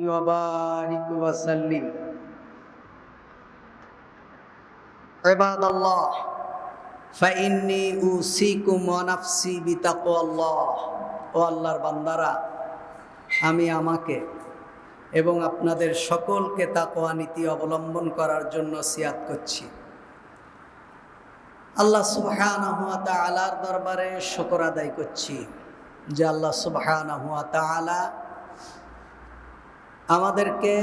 وبارك وسلم عباد الله فإني أوصيكم ونفسي بتقوى الله ও আল্লাহর বান্দারা, আমি আমাকে এবং আপনাদের সকলকে তাকওয়া নীতি অবলম্বন করার জন্য নসিহত করছি। আল্লাহ সুবহানাহু ওয়া তাআলার দরবারে শুকর আদায় করছি যে আল্লাহ সুবহানাহু ওয়া তাআলা আমাদেরকে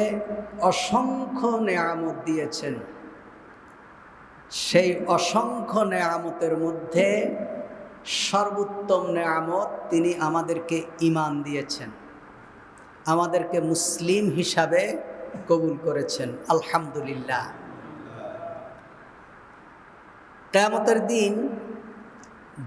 অসংখ্য নেয়ামত দিয়েছেন। সেই অসংখ্য নেয়ামতের মধ্যে সর্বোত্তম নেয়ামত তিনি আমাদেরকে ঈমান দিয়েছেন, আমাদেরকে মুসলিম হিসাবে কবুল করেছেন। আলহামদুলিল্লাহ। কিয়ামতের দিন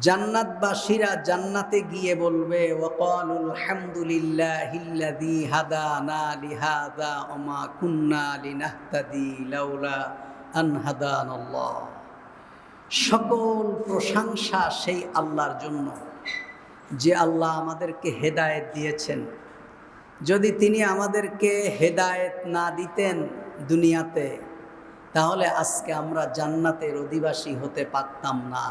জান্নাতবাসীরা জান্নাতে গিয়ে বলবে, ওয়াকালুল হামদুলিল্লাহিল্লাযী হাদানা লিহাযা ওয়া মা কুন্না লিনাহতাদি লাউলা আন হাদানাল্লাহ। সকল প্রশংসা সেই আল্লাহর জন্য যে আল্লাহ আমাদেরকে হেদায়েত দিয়েছেন। যদি তিনি আমাদেরকে হেদায়েত না দিতেন দুনিয়াতে, তাহলে আজকে আমরা জান্নাতের অধিবাসী হতে পারতাম না।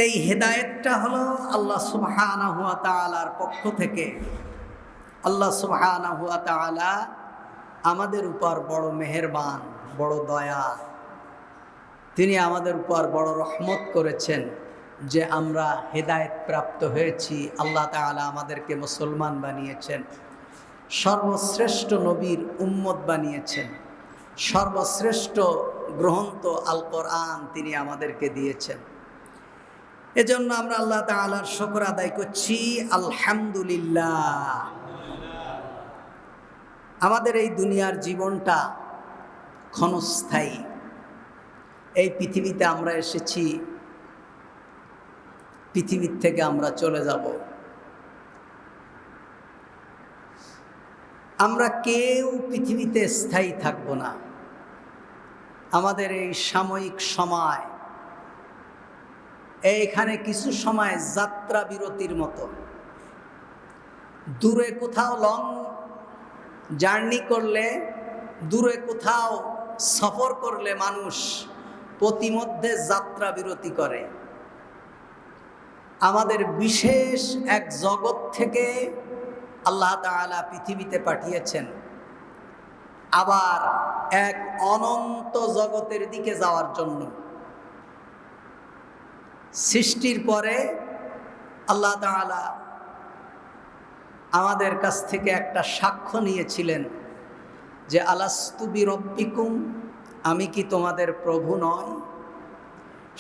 এই হেদায়েতটা হলো আল্লাহ সুবহানাহু ওয়া তাআলার পক্ষ থেকে। আল্লাহ সুবহানাহু ওয়া তাআলা আমাদের উপর বড় মেহেরবান, বড় দয়া। তিনি আমাদের উপর বড় রহমত করেছেন যে আমরা হেদায়েত প্রাপ্ত হয়েছি। আল্লাহ তাআলা আমাদেরকে মুসলমান বানিয়েছেন, সর্বশ্রেষ্ঠ নবীর উম্মত বানিয়েছেন, সর্বশ্রেষ্ঠ গ্রন্থ আল কোরআন তিনি আমাদেরকে দিয়েছেন। এজন্য আমরা আল্লাহ তাআলার শুকর আদায় করছি, আলহামদুলিল্লাহ। আমাদের এই দুনিয়ার জীবনটা ক্ষণস্থায়ী। এই পৃথিবীতে আমরা এসেছি, পৃথিবীর থেকে আমরা চলে যাব। আমরা কেউ পৃথিবীতে স্থায়ী থাকব না। আমাদের এই সাময়িক সময়, এইখানে কিছু সময় যাত্রা বিরতির মতো। দূরে কোথাও লং জার্নি করলে, দূরে কোথাও সফর করলে মানুষ প্রতিমধ্যে যাত্রা বিরতি করে। আমাদের বিশেষ এক জগৎ থেকে আল্লাহ তাআলা পৃথিবীতে পাঠিয়েছেন, আবার এক অনন্ত জগতের দিকে যাওয়ার জন্য। সৃষ্টির পরে আল্লাহ তাআলা আমাদের কাছ থেকে একটা সাক্ষ্য নিয়েছিলেন যে আলাস্তু বিরব্বিকুম, আমি কি তোমাদের প্রভু নয়?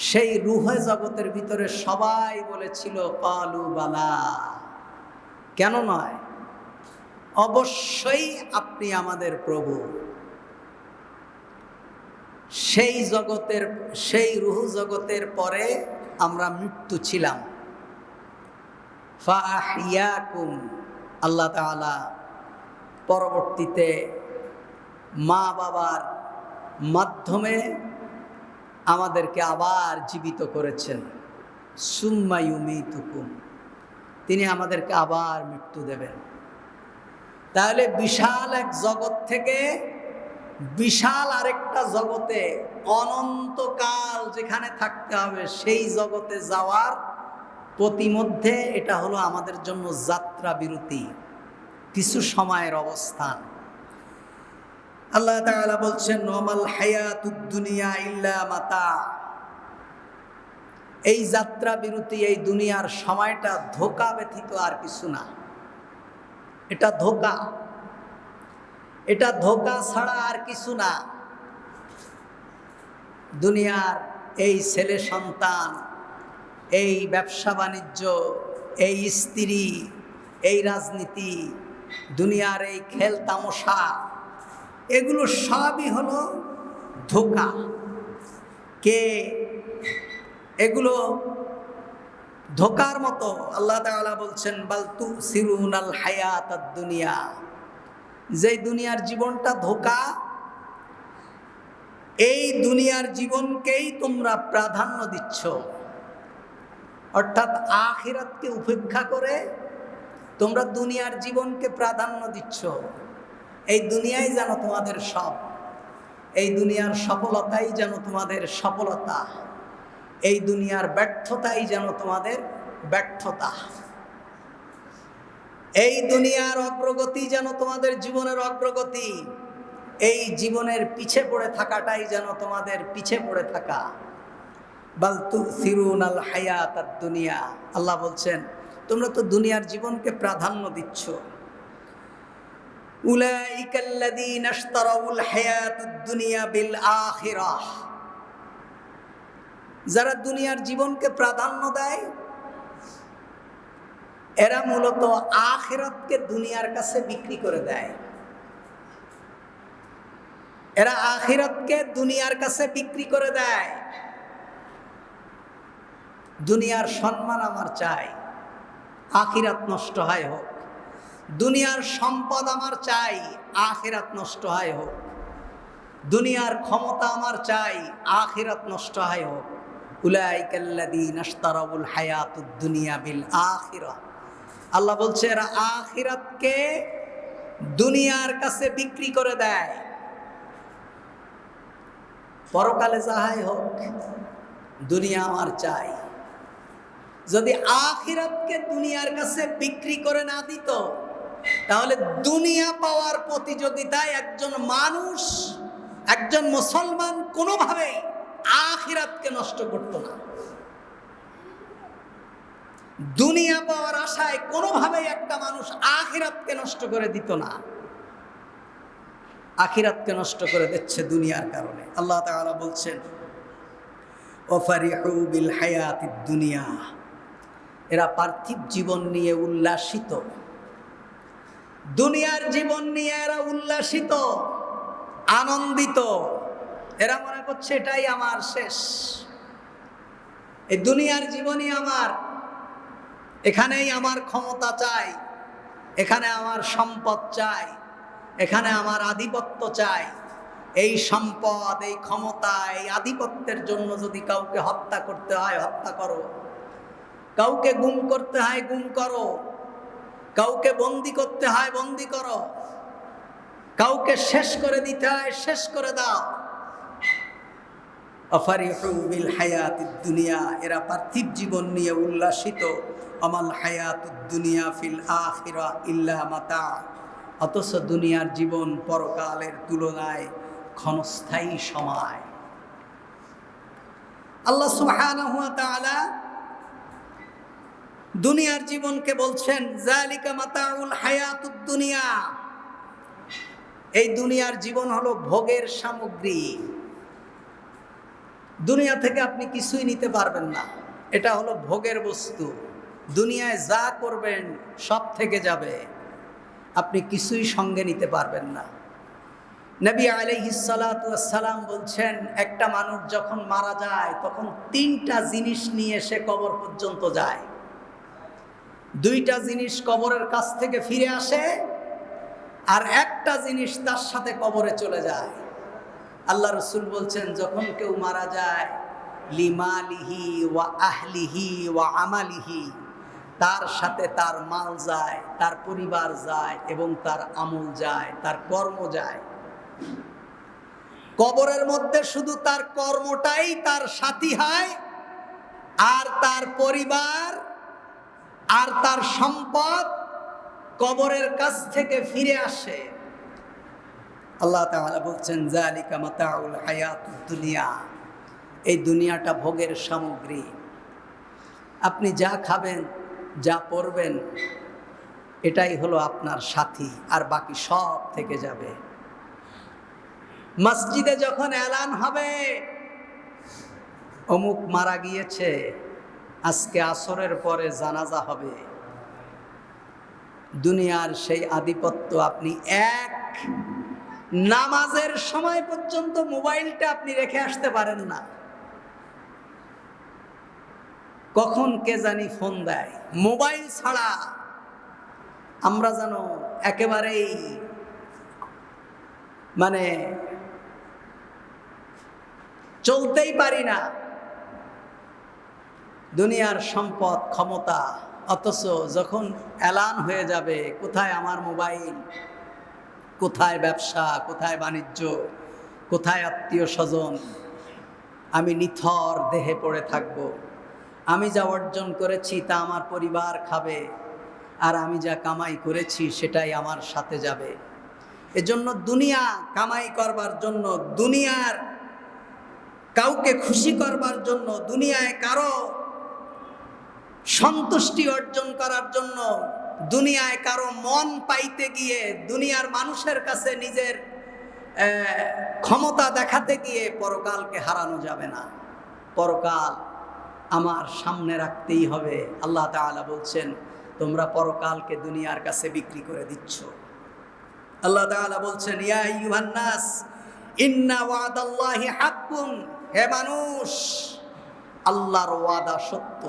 সেই রূহে জগতের ভিতরে সবাই বলেছিল ক্বালু বালা, কেন নয়, অবশ্যই আপনি আমাদের প্রভু। সেই জগতের, সেই রূহ জগতের পরে আমরা মৃত্যু ছিলাম। ফাআহইয়াকুম, আল্লাহ তাআলা পরবর্তীতে মা বাবার মাধ্যমে আমাদেরকে আবার জীবিত করেছেন। সুম্মা ইউমিতুকুম, তিনি আমাদেরকে আবার মৃত্যু দেবেন। তাহলে বিশাল এক জগৎ থেকে বিশাল আরেকটা জগতে অনন্তকাল যেখানে থাকতে হবে, সেই জগতে যাওয়ার প্রতিমধ্যে এটা হলো আমাদের জন্য যাত্রা বিরতি, কিছু সময়ের অবস্থান। আল্লাহ তাআলা বলছেন, ওয়ামাল হায়াতুদ দুনিয়া ইল্লা মাতা। এই যাত্রা বিরতি, এই দুনিয়ার সময়টা ধোঁকা ব্যতীত আর কিছু না। এটা ধোঁকা, এটা ধোঁকা ছাড়া আর কিছু না। দুনিয়ার এই ছেলে সন্তান, এই ব্যবসা বাণিজ্য, এই স্ত্রী, এই রাজনীতি, দুনিয়ার এই খেল তামাশা, এগুলো সবই হলো ধোঁকা। কে এগুলো ধোঁকার মতো। আল্লাহ তাআলা বলছেন, বাল তুসিরুনাল হায়াতাদ দুনিয়া, যেই দুনিয়ার জীবনটা ধোঁকা, এই দুনিয়ার জীবনকেই তোমরা প্রাধান্য দিচ্ছ। অর্থাৎ আখিরাতকে উপেক্ষা করে তোমরা দুনিয়ার জীবনকে প্রাধান্য দিচ্ছ। এই দুনিয়াই যেন তোমাদের সব, এই দুনিয়ার সফলতাই যেন তোমাদের সফলতা, এই দুনিয়ার ব্যর্থতাই যেন তোমাদের ব্যর্থতা, এই দুনিয়ার অগ্রগতি যেন তোমাদের জীবনের অগ্রগতি, এই জীবনের পিছে পড়ে থাকাটাই যেন তোমাদের পিছে পড়ে থাকা। বাল তুসিরুনাল হায়াতাদ দুনিয়া, আল্লাহ বলছেন তোমরা তো দুনিয়ার জীবনকে প্রাধান্য দিচ্ছ। উলাইকাল্লাযীনা ইশতারাউল হায়াতাদ দুনিয়া বিল আখিরাহ, যারা দুনিয়ার জীবনকে প্রাধান্য দেয় এরা মূলত আখিরাতকে দুনিয়ার কাছে বিক্রি করে দেয়। এরা আখিরাতকে দুনিয়ার কাছে বিক্রি করে দেয়। দুনিয়ার সম্মান আমার চাই, আখিরাত নষ্ট হয় হোক। দুনিয়ার সম্পদ আমার চাই, আখিরাত নষ্ট হয় হোক। দুনিয়ার ক্ষমতা আমার চাই, আখিরাত নষ্ট হয় হোক। উলাইকাল্লাযীনা ইশতারাউল হায়াতুদ দুনিয়া বিল আখিরাহ, আল্লাহ বলছে এরা আখিরাতকে দুনিয়ার কাছে বিক্রি করে দেয়। পরকালে যাহাই হোক, দুনিয়া আমার চাই। যদি আখিরাতকে দুনিয়ার কাছে বিক্রি করে না দিত, তাহলে দুনিয়া পাওয়ার প্রতিযোগিতায় একজন মানুষ, একজন মুসলমান কোনোভাবেই আখিরাতকে নষ্ট করত না। দুনিয়া পাওয়ার আশায় কোনোভাবেই একটা মানুষ আখিরাতকে নষ্ট করে দিত না। আখিরাতকে নষ্ট করে দিচ্ছে দুনিয়ার কারণে। আল্লাহ তাআলা বলছেন ওয়াফারিহু বিল হায়াতিদ দুনিয়া, এরা পার্থিব জীবন নিয়ে উল্লাসিত। দুনিয়ার জীবন নিয়ে এরা উল্লাসিত, আনন্দিত। এরা মনে করছে এটাই আমার শেষ, এই দুনিয়ার জীবনই আমার, এখানেই আমার ক্ষমতা চাই, এখানে আমার সম্পদ চাই, এখানে আমার আধিপত্য চাই। এই সম্পদ, এই ক্ষমতা, এই আধিপত্যের জন্য যদি কাউকে হত্যা করতে হয় হত্যা করো, কাউকে গুম করতে হয় গুম করো, কাউকে বন্দি করতে হয় বন্দি করো, কাউকে শেষ করে দিতে হয় শেষ করে দাও। আফারিহু বিল হায়াতিদ দুনিয়া, এরা পার্থিব জীবন নিয়ে উল্লাসিত। আমাল হায়াতুদ দুনিয়া ফিল আখিরাহ ইল্লা মাতা, অথচ দুনিয়ার জীবন পরকালের তুলনায় ক্ষণস্থায়ী সময়। আল্লাহ সুবহানাহু ওয়া তাআলা দুনিয়ার জীবনকে বলছেন যালিকা মাতাউল হায়াতুদ দুনিয়া, এই দুনিয়ার জীবন হলো ভোগের সামগ্রী। দুনিয়া থেকে আপনি কিছুই নিতে পারবেন না, এটা হলো ভোগের বস্তু। দুনিয়ায় যা করবেন সব থেকে যাবে, আপনি কিছুই সঙ্গে নিতে পারবেন না। নবী আলাইহিস সালাতু ওয়াস সালাম বলছেন একটা মানুষ যখন মারা যায় তখন তিনটা জিনিস নিয়ে সে কবর পর্যন্ত যায়। দুইটা জিনিস কবরের কাছ থেকে ফিরে আসে, আর একটা জিনিস তার সাথে কবরে চলে যায়। আল্লাহ রাসূল বলছেন যখন কেউ মারা যায় লিমালিহি ওয়া আহলিহি ওয়া আমালিহি, তার সাথে তার মাল যায়, তার পরিবার যায় এবং তার আমল যায়, তার কর্ম যায়। কবরের মধ্যে শুধু তার কর্মটাই তার সাথী হয়, আর তার পরিবার আর তার সম্পদ কবরের কাছ থেকে ফিরে আসে। আল্লাহ তাআলা বলছেন যালিকা মাতাউল হায়াতুদ দুনিয়া, এই দুনিয়াটা ভোগের সামগ্রী। আপনি যা খাবেন, যা পরবেন, এটাই হলো আপনার সাথী, আর বাকি সব থেকে যাবে। মসজিদে যখন এলান হবে অমুক মারা গিয়েছে, আজকে আসরের পরে জানাজা হবে, দুনিয়ার সেই আধিপত্য আপনি এক নামাজের সময় পর্যন্ত মোবাইলটা আপনি রেখে আসতে পারেন না। কখন কে জানি ফোন দেয়। মোবাইল ছাড়া আমরা যেন একেবারেই চলতেই পারি না। দুনিয়ার সম্পদ, ক্ষমতা, অথচ যখন এলান হয়ে যাবে কোথায় আমার মোবাইল, কোথায় ব্যবসা, কোথায় বাণিজ্য, কোথায় আত্মীয় স্বজন, আমি নিথর দেহে পড়ে থাকব। আমি যা অর্জন করেছি তা আমার পরিবার খাবে, আর আমি যা কামাই করেছি সেটাই আমার সাথে যাবে। এজন্য দুনিয়া কামাই করবার জন্য, দুনিয়ার কাউকে খুশি করবার জন্য, দুনিয়ায় কারো সন্তুষ্টি অর্জন করার জন্য, দুনিয়ায় কারো মন পাইতে গিয়ে, দুনিয়ার মানুষের কাছে নিজের ক্ষমতা দেখাতে গিয়ে পরকালকে হারানো যাবে না। পরকাল আমার সামনে রাখতেই হবে। আল্লাহ তাআলা বলছেন, তোমরা পরকালকে দুনিয়ার কাছে বিক্রি করে দিচ্ছ। আল্লাহ তাআলা বলছেন, ইয়া আইয়ুহান নাস ইন্না ওয়াদাল্লাহি হাক্কুন, হে মানুষ, আল্লাহর ওয়াদা সত্য।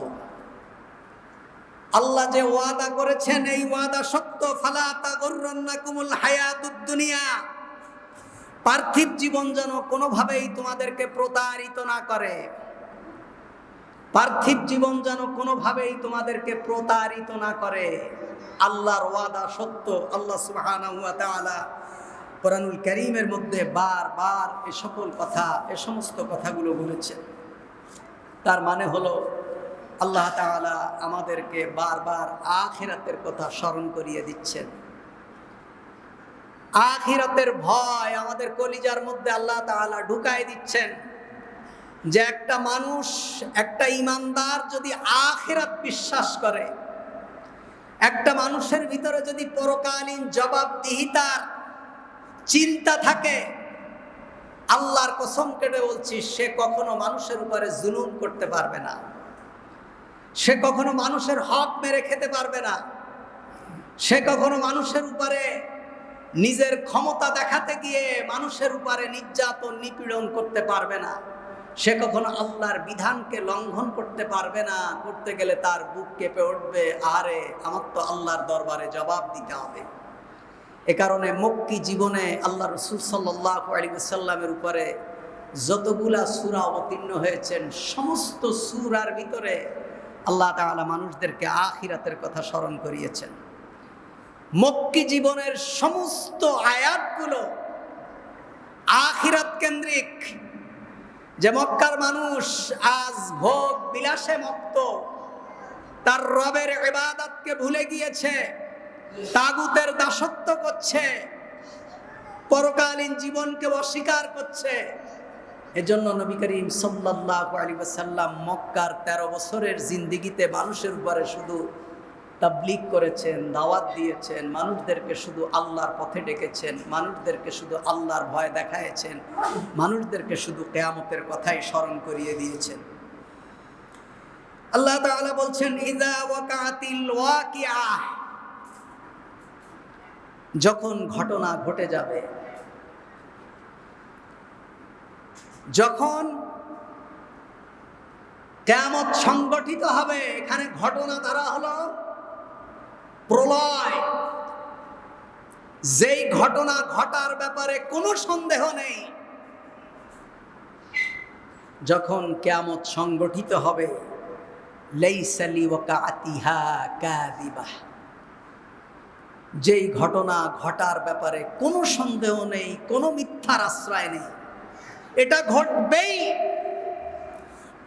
আল্লাহ যে ওয়াদা করেছেন এই ওয়াদা সত্য। ফালা তাগুররান্নাকুমুল হায়াতুদ দুনিয়া, পার্থিব জীবন যেন কোনোভাবেই তোমাদেরকে প্রতারিত না করে। পার্থিব জীবন যেন কোনোভাবেই তোমাদেরকে প্রতারিত না করে। আল্লাহর ওয়াদা সত্য। আল্লাহ সুবহানাহু ওয়া তাআলা কোরআনুল কারীমের মধ্যে বারবার এই সকল কথা, এই সমস্ত কথাগুলো বলেছেন। তার মানে হলো আল্লাহ তাআলা আমাদেরকে বারবার আখিরাতের কথা স্মরণ করিয়ে দিচ্ছেন। আখিরাতের ভয় আমাদের কলিজার মধ্যে আল্লাহ তাআলা ঢুকায় দিচ্ছেন যে একটা মানুষ, একটা ঈমানদার যদি আখিরাত বিশ্বাস করে, একটা মানুষের ভিতরে যদি পরকালীন জবাবদিহিতার চিন্তা থাকে, আল্লাহর কসম কেটে বলছি, সে কখনো মানুষের উপরে জুলুম করতে পারবে না। সে কখনো মানুষের হক মেরে খেতে পারবে না। সে কখনো মানুষের উপরে নিজের ক্ষমতা দেখাতে গিয়ে মানুষের উপরে নির্যাতন নিপীড়ন করতে পারবে না। সে কখনো আল্লাহর বিধানকে লঙ্ঘন করতে পারবে না। করতে গেলে তার বুক কেঁপে উঠবে, আরে আমার তো আল্লাহর দরবারে জবাব দিতে হবে। এ কারণে মক্কি জীবনে আল্লাহ রাসূল সাল্লাল্লাহু আলাইহি ওয়াসাল্লামের উপরে যতগুলা সূরা অবতীর্ণ হয়েছেন, সমস্ত সূরার ভিতরে আল্লাহ তাআলা মানুষদেরকে আখিরাতের কথা স্মরণ করিয়েছেন। মক্কি জীবনের সমস্ত আয়াতগুলো আখিরাত কেন্দ্রিক। যে মক্কার মানুষ আজ ভোগ বিলাসে মত্ত, তার রবের ইবাদতকে ভুলে গিয়েছে, তাগুতের দাসত্ব করছে, পরকালীন জীবনকে অস্বীকার করছে। এজন্য নবী করিম সাল্লাল্লাহু আলাইহি ওয়াসাল্লাম মক্কার 13 বছরের জিন্দেগিতে মানুষের উপরে শুধু তাবলীগ করেছেন, দাওয়াত দিয়েছেন, মানুষদেরকে শুধু আল্লাহর পথে ডেকেছেন, মানুষদেরকে শুধু আল্লাহর ভয় দেখায়েছেন, মানুষদেরকে শুধু কিয়ামতের কথাই স্মরণ করিয়ে দিয়েছেন। আল্লাহ তাআলা বলছেন, ইযা ওয়াকাতিল ওয়াকিআহ, যখন ঘটনা ঘটে যাবে, যখন কিয়ামত সংগঠিত হবে। এখানে ঘটনা দ্বারা হলো প্রলয়। যেই ঘটনা ঘটার ব্যাপারে কোনো সন্দেহ নেই, যখন কিয়ামত সংগঠিত হবে, লাইসা লিওয়াকাতিহা কাযিবাহ, যেই ঘটনা ঘটার ব্যাপারে কোনো সন্দেহ নেই, কোনো মিথ্যার আশ্রয় নেই, এটা ঘটবেই।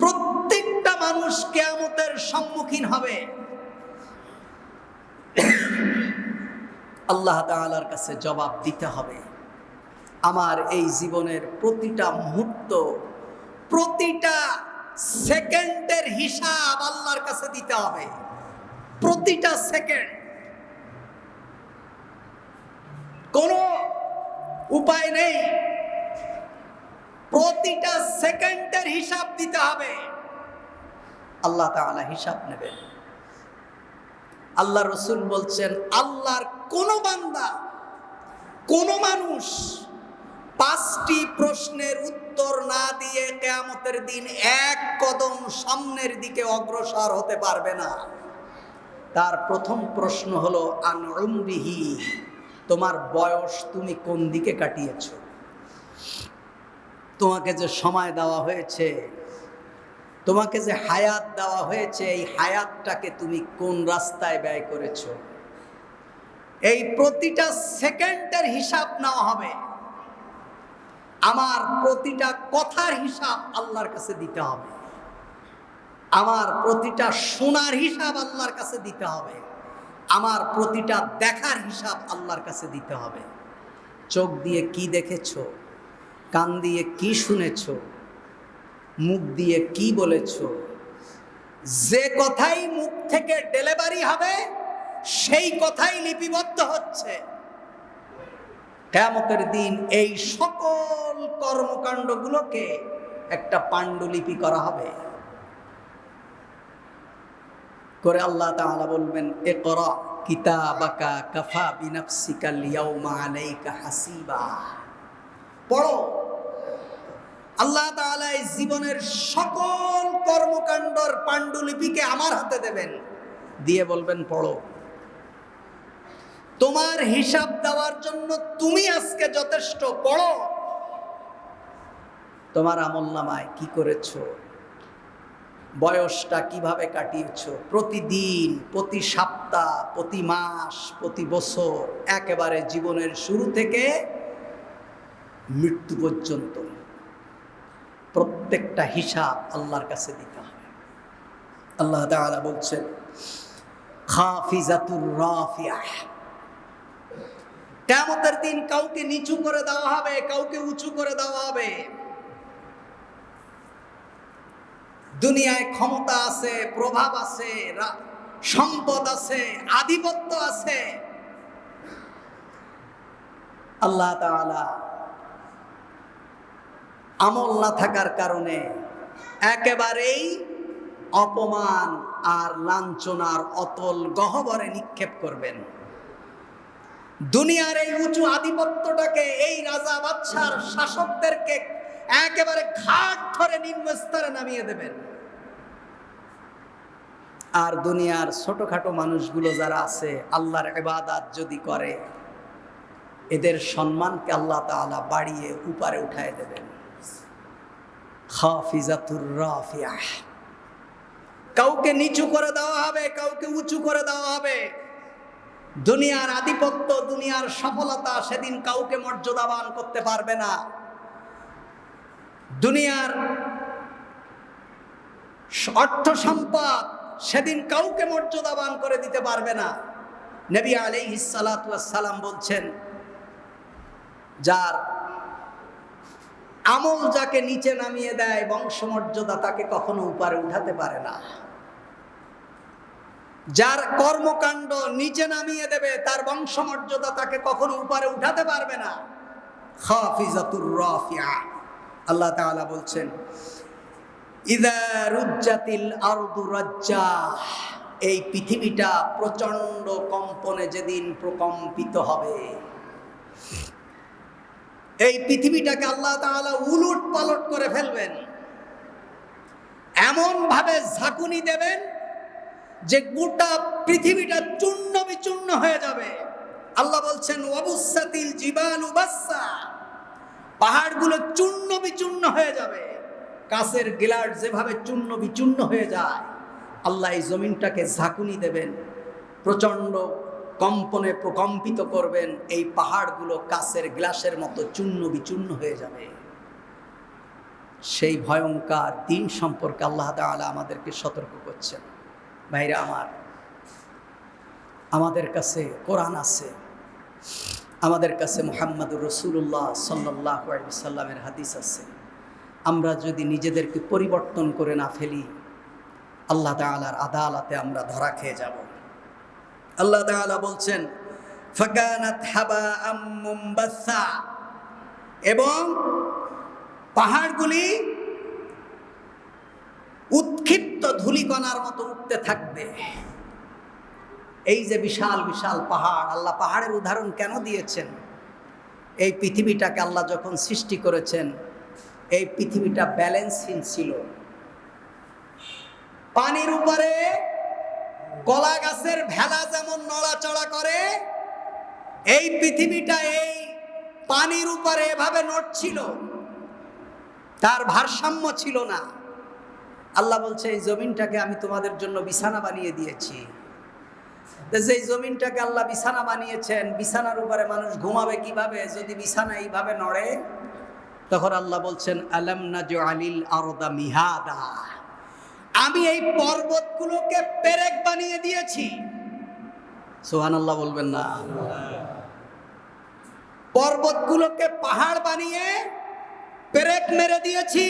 প্রত্যেকটা মানুষ কিয়ামতের সম্মুখীন হবে। আল্লাহ তাআলার কাছে জবাব দিতে হবে। আমার এই জীবনের প্রতিটা মুহূর্ত, প্রতিটা সেকেন্ডের হিসাব আল্লাহর কাছে দিতে হবে। প্রতিটা সেকেন্ড, কোনো উপায় নেই, প্রতিটা সেকেন্ডের হিসাব দিতে হবে। আল্লাহ তাআলা হিসাব নেবেন। আল্লাহ রাসূল বলছেন, আল্লাহর কোন বান্দা, কোন মানুষ 5টি প্রশ্নের উত্তর না দিয়ে কিয়ামতের দিন এক কদম সামনের দিকে অগ্রসর হতে পারবে না। তার প্রথম প্রশ্ন হলো আন উমরিহি, তোমার বয়স তুমি কোন দিকে কাটিয়েছো? তোমাকে যে সময় দেওয়া হয়েছে তোমাকে যে হায়াত দেওয়া হয়েছে, এই হায়াতটাকে তুমি কোন রাস্তায় ব্যয় করেছো? এই প্রতিটা সেকেন্ডের হিসাব নেওয়া হবে। আমার প্রতিটা কথার হিসাব আল্লাহর কাছে দিতে হবে। আমার প্রতিটা শোনার হিসাব আল্লাহর কাছে দিতে হবে। আমার প্রতিটা দেখার হিসাব আল্লাহর কাছে দিতে হবে। চোখ দিয়ে কি দেখেছো, কান দিয়ে কি শুনেছো, মুখ দিয়ে কি বলেছো, যে কথাই মুখ থেকে ডেলিভারি হবে সেই কথাই লিপিবদ্ধ হচ্ছে। কিয়ামতের দিন এই সকল কর্মকাণ্ডগুলোকে একটা পাণ্ডুলিপি করা হবে। করে আল্লাহ তাআলা বলবেন, ইকরা কিতাবাকা কাফা বিনাফসিকাল ইয়াউমা আলাইকা হাসিবা। পড়ো। আল্লাহ তাআলা এই জীবনের সকল কর্মকাণ্ডর পাণ্ডুলিপিকে আমার হাতে দেবেন, দিয়ে বলবেন পড়ো। তোমার হিসাব দেওয়ার জন্য তুমি আজকে যথেষ্ট, পড়ো। তোমার আমলনামায় কি করেছো, বয়সটা কিভাবে কাটিয়েছো, প্রতিদিন, প্রতি সপ্তাহ, প্রতি মাস, প্রতি বছর, একেবারে জীবনের শুরু থেকে মৃত্যু পর্যন্ত প্রত্যেকটা হিসাব আল্লাহর কাছে দিতে হবে। আল্লাহ তাআলা বলছেন, খাফিজাতুর রাফিয়াহ। কিয়ামতের দিন কাউকে নিচু করে দেওয়া হবে, কাউকে উঁচু করে দেওয়া হবে। দুনিয়ায় ক্ষমতা আছে, প্রভাব আছে, সম্পদ আছে, আধিপত্য আছে। আল্লাহ তাআলা আমল না থাকার কারণে একেবারেই অপমান আর লাঞ্ছনার অতল গহ্বরে নিক্ষেপ করবেন। দুনিয়ার এই উঁচু আধিপত্যটাকে, এই রাজা বাদশার শাসকদেরকে একেবারে ঘাট ধরে নিম্ন স্তরে নামিয়ে দেবেন। আর দুনিয়ার ছোটখাটো মানুষগুলো যারা আছে, আল্লাহর ইবাদত যদি করে, এদের সম্মানকে আল্লাহ তাআলা বাড়িয়ে উপরে উঠায় দেবেন। খাফিজাতুর রাফিয়াহ। কাউকে নিচু করে দেওয়া হবে, কাউকে উঁচু করে দেওয়া হবে। দুনিয়ার আধিপত্য, দুনিয়ার সফলতা সেদিন কাউকে মর্যাদাবান করতে পারবে না। দুনিয়ার অর্থ সম্পদ সেদিন কাউকে মর্যাদাবান করে দিতে পারবে না। নবী আলাইহিস সালাতু ওয়াস সালাম বলছেন, যার আমল যাকে নিচে নামিয়ে দেয়, বংশমর্যাদা তাকে কখনো উপরে উঠাতে পারে না। যার কর্মকাণ্ড নিচে নামিয়ে দেবে, তার বংশমর্যাদা তাকে কখনো উপরে উঠাতে পারবে না। খাফিজাতুর রাফিয়া। আল্লাহ তাআলা বলছেন, ইযা রুজ্জাতিল আরদু রাজ্জা। এই পৃথিবীটা প্রচন্ড কম্পনে যেদিন প্রকম্পিত হবে, এই পৃথিবীটাকে আল্লাহ তাআলা উলট পালট করে ফেলবেন। এমন ভাবে ঝাঁকুনি দেবেন যে গোটা পৃথিবীটা চূর্ণ বিচূর্ণ হয়ে যাবে। আল্লাহ বলছেন, ওয়াবুসাতিল জিবালু বাসসা। পাহাড়গুলো চূর্ণ বিচূর্ণ হয়ে যাবে। কাঁচের গ্লাস যেভাবে চূর্ণ বিচূর্ণ হয়ে যায়, আল্লাহ এই জমিনটাকে ঝাঁকুনি দেবেন, প্রচন্ড কম্পনে প্রকম্পিত করবেন। এই পাহাড়গুলো কাঁচের গ্লাসের মতো চূর্ণ বিচূর্ণ হয়ে যাবে। সেই ভয়ঙ্কর দিন সম্পর্কে আল্লাহ তাআলা আমাদেরকে সতর্ক করছেন। ভাইরা আমার, আমাদের কাছে কোরআন আছে, আমাদের কাছে মুহাম্মদুর রাসূলুল্লাহ সাল্লাল্লাহু আলাইহি ওয়াসাল্লামের হাদিস আছে। আমরা যদি নিজেদেরকে পরিবর্তন করে না ফেলি, আল্লাহ তাআলার আদালতে আমরা ধরা খেয়ে যাব। আল্লাহ তাআলা বলছেন, ফাকানাত হাবাআম মুমবাসসা। এবং পাহাড়গুলি উৎক্ষিপ্ত ধূলিকণার মতো উঠতে থাকবে। এই যে বিশাল বিশাল পাহাড়, আল্লাহ পাহাড়ের উদাহরণ কেন দিয়েছেন? এই পৃথিবীটাকে আল্লাহ যখন সৃষ্টি করেছেন, এই পৃথিবীটা ব্যালেন্সহীন ছিল। পানির উপরে কলা গাছের ভেলা যেমন নড়াচড়া করে, এই পৃথিবীটা এই পানির উপরে এভাবে নড়ছিল, তার ভারসাম্য ছিল না। আল্লাহ বলছে এই জমিনটাকে আমি তোমাদের জন্য বিছানা বানিয়ে দিয়েছি। যেই জমিনটাকে আল্লাহ বিছানা বানিয়েছেন, বিছানার উপরে মানুষ ঘুমাবে কিভাবে যদি বিছানা এইভাবে নড়ে? তখন আল্লাহ বলছেন আলাম নাজআলিল আরদা মিহাদা, আমি এই পর্বতগুলোকে পেরেক বানিয়ে দিয়েছি। সুবহানাল্লাহ বলবেন না? পর্বতগুলোকে পাহাড় বানিয়ে পেরেক মেরে দিয়েছি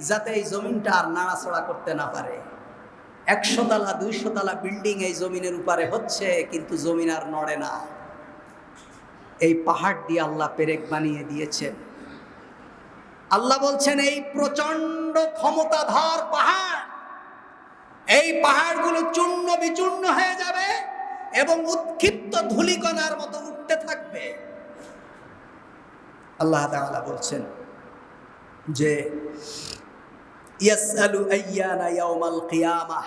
যাতে এই জমিনটা আর নাড়াচড়া করতে না পারে। 100 তলা 200 তলা বিল্ডিং এই জমিনের উপরে হচ্ছে, কিন্তু জমিন আর নড়ে না। এই পাহাড় দিয়ে আল্লাহ পেরেক বানিয়ে দিয়েছেন। আল্লাহ বলছেন এই প্রচন্ড ক্ষমতাধর পাহাড়, এই পাহাড়গুলো চূর্ণ বিচূর্ণ হয়ে যাবে এবং উৎক্ষিপ্ত ধূলিকণার মতো উঠতে থাকবে। আল্লাহ তাআলা বলছেন যে ইয়াসআলু আইয়ানা ইয়াউমাল কিয়ামাহ,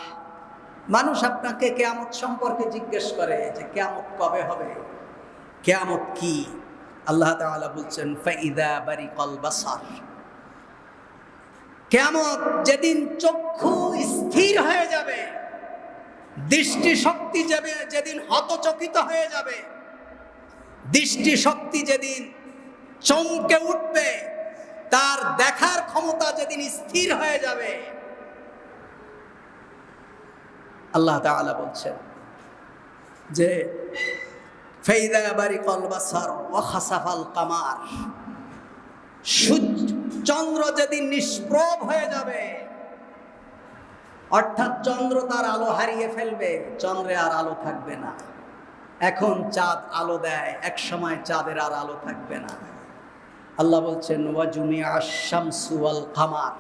মানুষ আপনাকে কিয়ামত সম্পর্কে জিজ্ঞেস করে যে কিয়ামত কবে হবে, কিয়ামত কি? আল্লাহ তাআলা বলছেন ফাইদা বারিকাল বাসার, কিয়ামত যেদিন চক্ষু স্থির হয়ে যাবে, দৃষ্টি শক্তি যাবে, যেদিন হতচকিত হয়ে যাবে, দৃষ্টি শক্তি যেদিন চমকে উঠবে, তার দেখার ক্ষমতা যেদিন স্থির হয়ে যাবে। আল্লাহ তাআলা বলছেন যে ফাইদা বারিকাল বাসার ওয়া খাসাফাল কামার, চন্দ্র যেদিন নিষ্প্রভ হয়ে যাবে, অর্থাৎ চন্দ্র তার আলো হারিয়ে ফেলবে, চন্দ্রে আর আলো থাকবে না। এখন চাঁদ আলো দেয়, এক সময় চাঁদের আর আলো থাকবে না। আল্লাহ বলছেন ওয়া জুমিআশ শামসু ওয়াল কামার,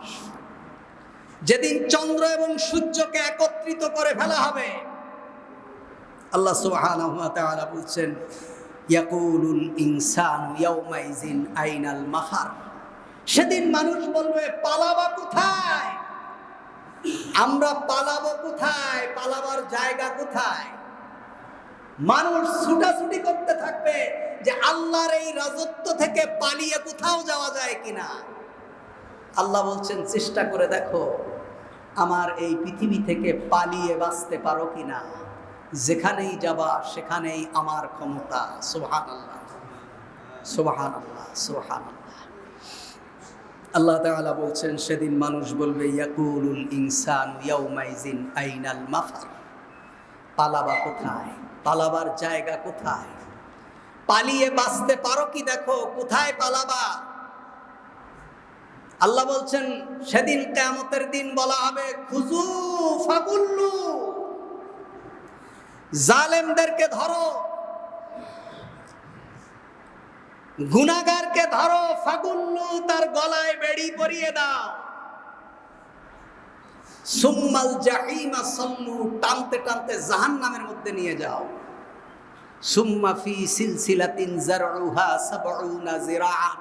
যেদিন চন্দ্র এবং সূর্যকে একত্রিত করে ফেলা হবে। আল্লাহ সুবহানাহু ওয়া তাআলা বলছেন ইয়াকুলুল ইনসানু ইয়াউমাইযিন আইনাল মাফার, সেদিন মানুষ বলবে পালাবা কোথায়, আমরা পালাবো কোথায়, পালাবার জায়গা কোথায়? মানুষ ছুটাছুটি করতে থাকবে যে আল্লাহর এই রাজত্ব থেকে পালিয়ে কোথাও যাওয়া যায় কিনা। আল্লাহ বলছেন চেষ্টা করে দেখো আমার এই পৃথিবী থেকে পালিয়ে বাঁচতে পারো কিনা। যেখানেই যাবা সেখানেই আমার ক্ষমতা। সুবহানাল্লাহ, সুবহানাল্লাহ, সুবহানাল্লাহ। আল্লাহ তাআলা বলছেন সেদিন মানুষ বলবে ইয়াকুলুল ইনসানু ইয়াউমাইযিন আইনাল মাফার, পালাবা কোথায়, পালাবার জায়গা কোথায়, পালিয়ে বাঁচতে পারো কি দেখো, কোথায় পালাবা। আল্লাহ বলছেন সেদিন কিয়ামতের দিন বলা হবে খুজু ফাগুল্লু, জালেমদেরকে ধরো, গুনাহগারকে ধরো, ফাগুল্লু তার গলায় বেড়ি পরিয়ে দাও, সুম্মাল জাহিমা সাল্লু টানতে টানতে জাহান্নামের মধ্যে নিয়ে যাও, সুম্মা ফি সিলসিলাতিন যারউহা ৭০ যিরাআন,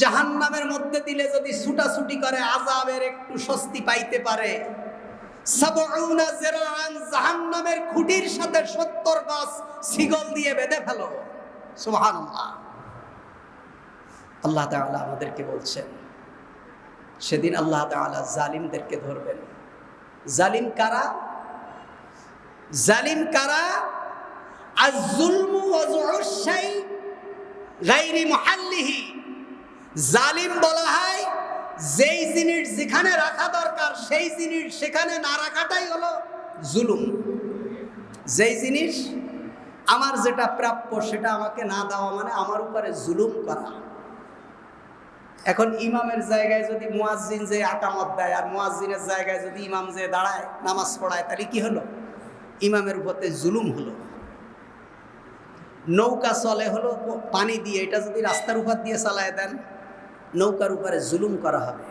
জাহান্নামের মধ্যে দিলে যদি ছুটাছুটি করে আযাবের একটু স্বস্তি পাইতে পারে, ৭০ যিরাআন জাহান্নামের খুঁটির সাথে ৭০ গজ শিকল দিয়ে বেঁধে ফেলো। সুবহানাল্লাহ। আল্লাহ তাআলা আমাদেরকে বলছেন সেদিন আল্লাহ তাআলা জালিমদেরকে ধরবেন। জালিম কারা? জালিম কারা? আয-যুলমু ওয়াযউশ শাই গায়রি মুহাল্লিহি, জালিম বলা হয় যেই জিনিস যেখানে রাখা দরকার সেই জিনিস সেখানে না রাখাটাই হলো জুলুম। যেই জিনিস আমার যেটা প্রাপ্য সেটা আমাকে না দেওয়া মানে আমার উপরে জুলুম করা। এখন ইমামের জায়গায় যদি মুয়াজ্জিন যে আকামত দেয় আর মুয়াজ্জিনের জায়গায় যদি ইমাম যে দাঁড়ায় নামাজ পড়ায়, তাহলে কি হলো? ইমামের উপরে জুলুম হলো। নৌকা চলে হলো পানি দিয়ে, এটা যদি রাস্তার উপর দিয়ে চালায় দেন নৌকার উপরে জুলুম করা হবে।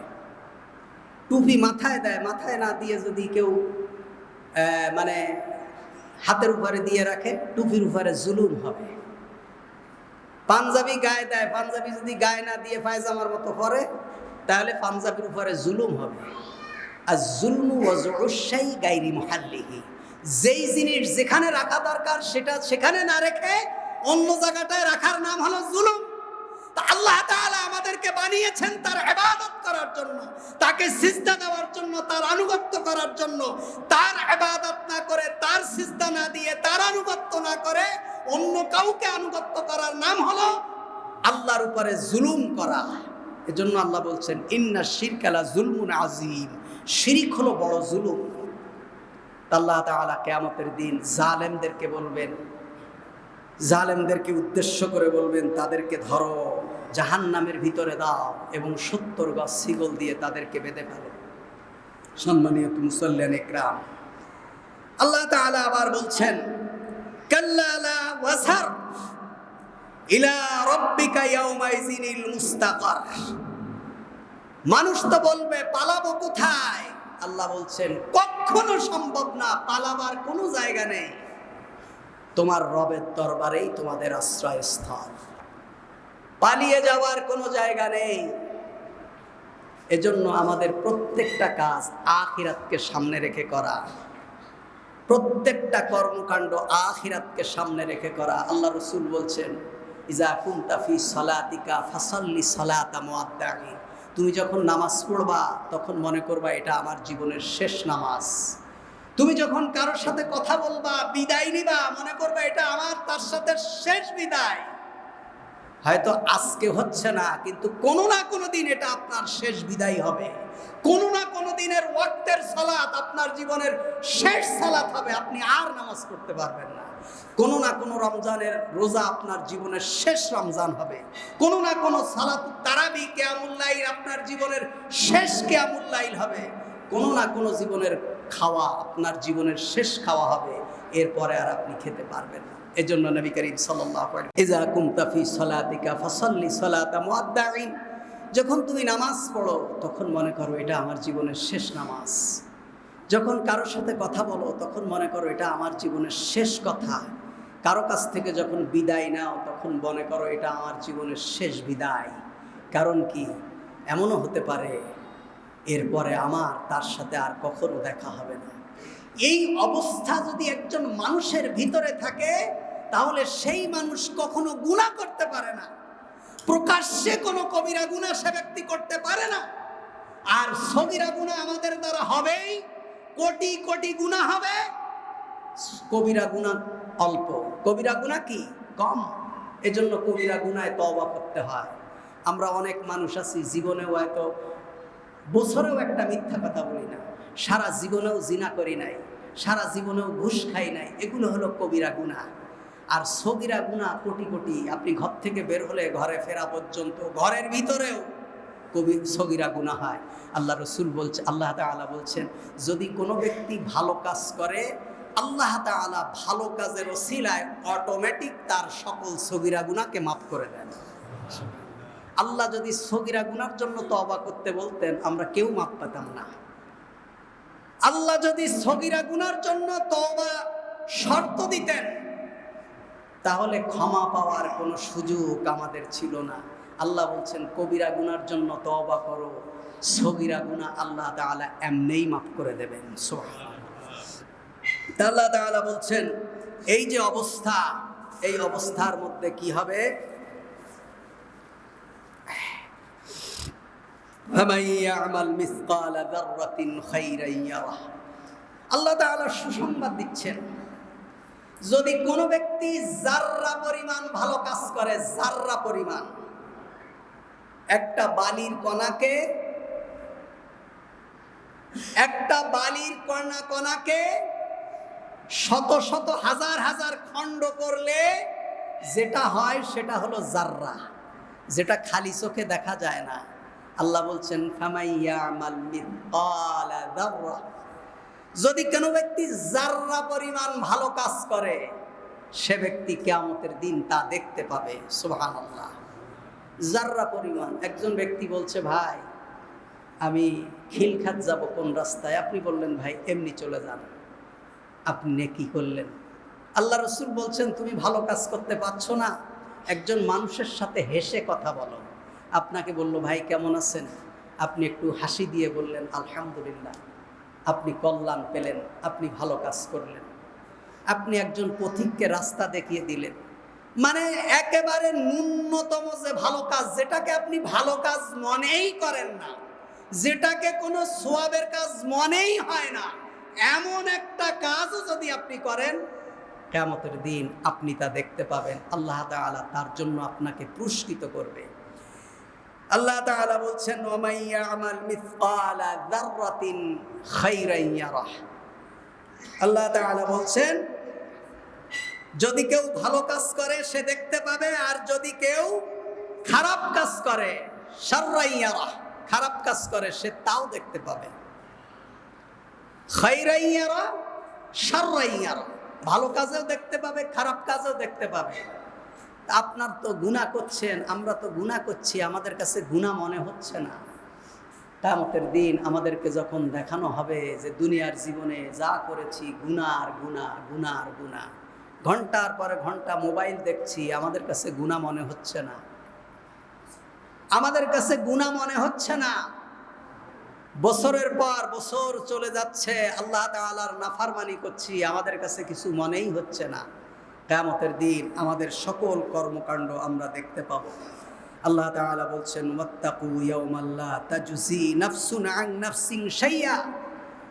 টুপি মাথায় দেয়, মাথায় না দিয়ে যদি কেউ মানে হাতের উপরে দিয়ে রাখে টুপির উপরে জুলুম হবে। পাঞ্জাবি গায়ে দেয়, পাঞ্জাবি যদি গায়ে না দিয়ে পায়জামার মতো পরে তাহলে পাঞ্জাবির উপরে জুলুম হবে। আর জুলমু ওয়াযউশ শাই গায়রি মুহাল্লিহি, যেই জিনিস যেখানে রাখা দরকার সেটা সেখানে না রেখে অন্য জায়গাটায় রাখার নাম হলো জুলুম। তা আল্লাহ তাআলা আমাদেরকে বানিয়েছেন তার ইবাদত করার জন্য, তাকে সিজদা দেওয়ার জন্য, তার আনুগত্য করার জন্য। তার ইবাদত না করে, তার সিজদা না দিয়ে, তার আনুগত্য না করে অন্য কাউকে আনুগত্য করার নাম হলো আল্লাহর উপরে জুলুম করা। এজন্য আল্লাহ বলছেন ইন্না শিরকা লা যুলমুন আযীম, শিরক হলো বড় জুলুম। আল্লাহ তাআলা কিয়ামতের দিন জালেমদেরকে বলবেন, জালেমদেরকে উদ্দেশ্য করে বলবেন, তাদেরকে ধরো, জাহান্নামের ভিতরে দাও এবং 70 গজ শিকল দিয়ে তাদেরকে বেঁধে ফেলো। সম্মানিত মুসল্লিয়ান ইকরাম, আল্লাহ তাআলা আবার বলছেন কাল্লা লা ওয়াসার ইলা রাব্বিকা ইয়াউমাইযিনিল মুস্তাকার। মানুষ তো বলবে পালাবো কোথায়? আল্লাহ বলছেন কখনো সম্ভব না, পালাবার কোনো জায়গা নেই, তোমার রবের দরবারেই তোমাদের আশ্রয়স্থল, পালিয়ে যাওয়ার কোনো জায়গা নেই। এজন্য আমাদের প্রত্যেকটা কাজ আখিরাতকে সামনে রেখে করা, প্রত্যেকটা কর্মকাণ্ড আখিরাতকে সামনে রেখে করা। আল্লাহ রাসূল বলছেন ইজা কুনতা ফি সালাতিকা ফাসাল্লি সালাতা মুআদ্দাই, তুমি যখন নামাজ পড়বা তখন মনে করবা এটা আমার জীবনের শেষ নামাজ। তুমি যখন কারোর সাথে কথা বলবা, বিদায় নিবা, মনে করবা এটা আমার তার সাথে শেষ বিদায়। হয়তো আজকে হচ্ছে না, কিন্তু কোনো না কোনো দিন এটা আপনার শেষ বিদায় হবে। কোনো না কোনো দিনের ওয়াক্তের সালাত আপনার জীবনের শেষ সালাত হবে, আপনি আর নামাজ পড়তে পারবেন না। কোনো না কোনো রমজানের রোজা আপনার জীবনের শেষ রমজান হবে। কোনো না কোনো সালাতুত তারাবি কিয়ামুল লাইল আপনার জীবনের শেষ কিয়ামুল লাইল হবে। কোনো না কোনো জীবনের খাওয়া আপনার জীবনের শেষ খাওয়া হবে, এরপরে আর আপনি খেতে পারবেন না। এজন্য নবী করিম সাল্লাল্লাহু আলাইহি ওয়াসাল্লাম ইজা কুনতা ফি সালাতিকা ফাসাল্লি সালাতা মুআদ্দাইন, যখন তুমি নামাজ পড়ো তখন মনে করো এটা আমার জীবনের শেষ নামাজ। যখন কারোর সাথে কথা বলো তখন মনে করো এটা আমার জীবনের শেষ কথা। কারো কাছ থেকে যখন বিদায় নাও তখন মনে করো এটা আমার জীবনের শেষ বিদায়। কারণ কি, এমনও হতে পারে এরপরে আমার তার সাথে আর কখনো দেখা হবে না। এই অবস্থা যদি একজন মানুষের ভিতরে থাকে তাহলে সেই মানুষ কখনো গুনাহ করতে পারে না, প্রকাশ্যে কোনো কবিরা গুনাহ সে ব্যক্তি করতে পারে না। আর সগীরা গুনাহ আমাদের দ্বারা হবেই, কোটি কোটি গুনাহ হবে, কবিরা গুনাহ অল্প, কবিরা গুনাহ কি কম। এজন্য কবিরা গুনাহে তওবা করতে হয়। আমরা অনেক মানুষ আছি জীবনেও হয়তো বছরেও একটা মিথ্যা কথা বলি না, সারা জীবনেও জিনা করি নাই, সারা জীবনেও ঘুষ খাই নাই, এগুলো হলো কবিরা গুনাহ। আর সগীরা গুনাহ কোটি কোটি। আপনি ঘর থেকে বের হলে ঘরে ফেরা পর্যন্ত, ঘরের ভিতরেও সগীরা গুনাহ হয়। আল্লাহ রাসূল বলছে, আল্লাহ তাআলা বলছেন যদি কোনো ব্যক্তি ভালো কাজ করে আল্লাহ তাআলা ভালো কাজের ওসিলায় অটোমেটিক তার সকল সগীরা গুনাহকে মাফ করে দেন। আল্লাহ যদি সগীরা গুনার জন্য তওবা করতে বলতেন আমরা কেউ মাফ পেতাম না। আল্লাহ যদি সগীরা গুনার জন্য তওবা শর্ত দিতেন তাহলে ক্ষমা পাওয়ার কোনো সুযোগ আমাদের ছিল না। আল্লাহ বলছেন কবিরা গুনার জন্য তওবা করো, সগীরা গুনাহ আল্লাহ তাআলা এমনিই মাফ করে দেবেন। সুবহানাল্লাহ। আল্লাহ তাআলা বলছেন এই যে অবস্থা, এই অবস্থার মধ্যে কি হবে, ফামান ইয়া'মাল মিসকালা যাররাতিন খাইরান ইয়ারাহ। আল্লাহ তাআলা সুসংবাদ দিচ্ছেন যদি কোনো ব্যক্তি জাররা পরিমাণ ভালো কাজ করে, জাররা পরিমাণ, একটা বালির কণাকে শত শত হাজার হাজার খণ্ড করলে যেটা হয় সেটা হলো জাররা, যেটা খালি চোখে দেখা যায় না। আল্লাহ বলছেন ফামান ইয়া'মাল মিসকালা যাররা, যদি কোনো ব্যক্তি জাররা পরিমাণ ভালো কাজ করে সে ব্যক্তি কিয়ামতের দিন তা দেখতে পাবে। সুবহানাল্লাহ। জাররা পরিমাণ। একজন ব্যক্তি বলছে ভাই আমি খিলখাত যাব কোন রাস্তায়, আপনি বললেন ভাই এমনি চলে যান, আপনি নেকি করলেন। আল্লাহ রাসূল বলছেন তুমি ভালো কাজ করতে পারছো না, একজন মানুষের সাথে হেসে কথা বলো। আপনাকে বলল ভাই কেমন আছেন, আপনি একটু হাসি দিয়ে বললেন আলহামদুলিল্লাহ, আপনি কল্যাণ পেলেন, আপনি ভালো কাজ করলেন। আপনি একজন পথিককে রাস্তা দেখিয়ে দিলেন, মানে একেবারে ন্যূনতম যে ভালো কাজ, যেটাকে আপনি ভালো কাজ মনেই করেন না, যেটাকে কোনো সওয়াবের কাজ মনেই হয় না, এমন একটা কাজও যদি আপনি করেন, কিয়ামতের দিন আপনি তা দেখতে পাবেন। আল্লাহ তাআলা তার জন্য আপনাকে পুরস্কৃত করবে। আল্লাহ তাআলা বলছেন, ওয়া মান ইয়ামাল মিসকালা যাররাতিন খাইরান ইয়ারাহ। আল্লাহ তাআলা বলছেন, যদি কেউ ভালো কাজ করে সে দেখতে পাবে, আর যদি কেউ খারাপ কাজ করে, শাররান ইয়ারাহ, খারাপ কাজ করে সে তাও দেখতে পাবে। খাইরান ইয়ারাহ, শাররান ইয়ারাহ, ভালো কাজেও দেখতে পাবে, খারাপ কাজেও দেখতে পাবে। আপনার তো গুনাহ করছেন, আমরা তো গুনাহ করছি, আমাদের কাছে গুনাহ মনে হচ্ছে না। কিয়ামতের দিন আমাদেরকে যখন দেখানো হবে যে দুনিয়ার জীবনে যা করেছি গুনাহ আর গুনাহ, গুনাহ আর গুনাহ, ঘন্টার পরে ঘন্টা মোবাইল দেখছি, আমাদের কাছে গুনাহ মনে হচ্ছে না, আমাদের কাছে গুনাহ মনে হচ্ছে না। বছরের পর বছর চলে যাচ্ছে, আল্লাহ তাআলার নাফরমানি করছি, আমাদের কাছে কিছু মনেই হচ্ছে না। কিয়ামতের দিন আমাদের সকল কর্মকাণ্ড আমরা দেখতে পাবো। আল্লাহ তাআলা বলছেন, ওয়াত্তাকু ইয়াওমান লা তাজজি নাফসুন আন নাফসিন শাইআ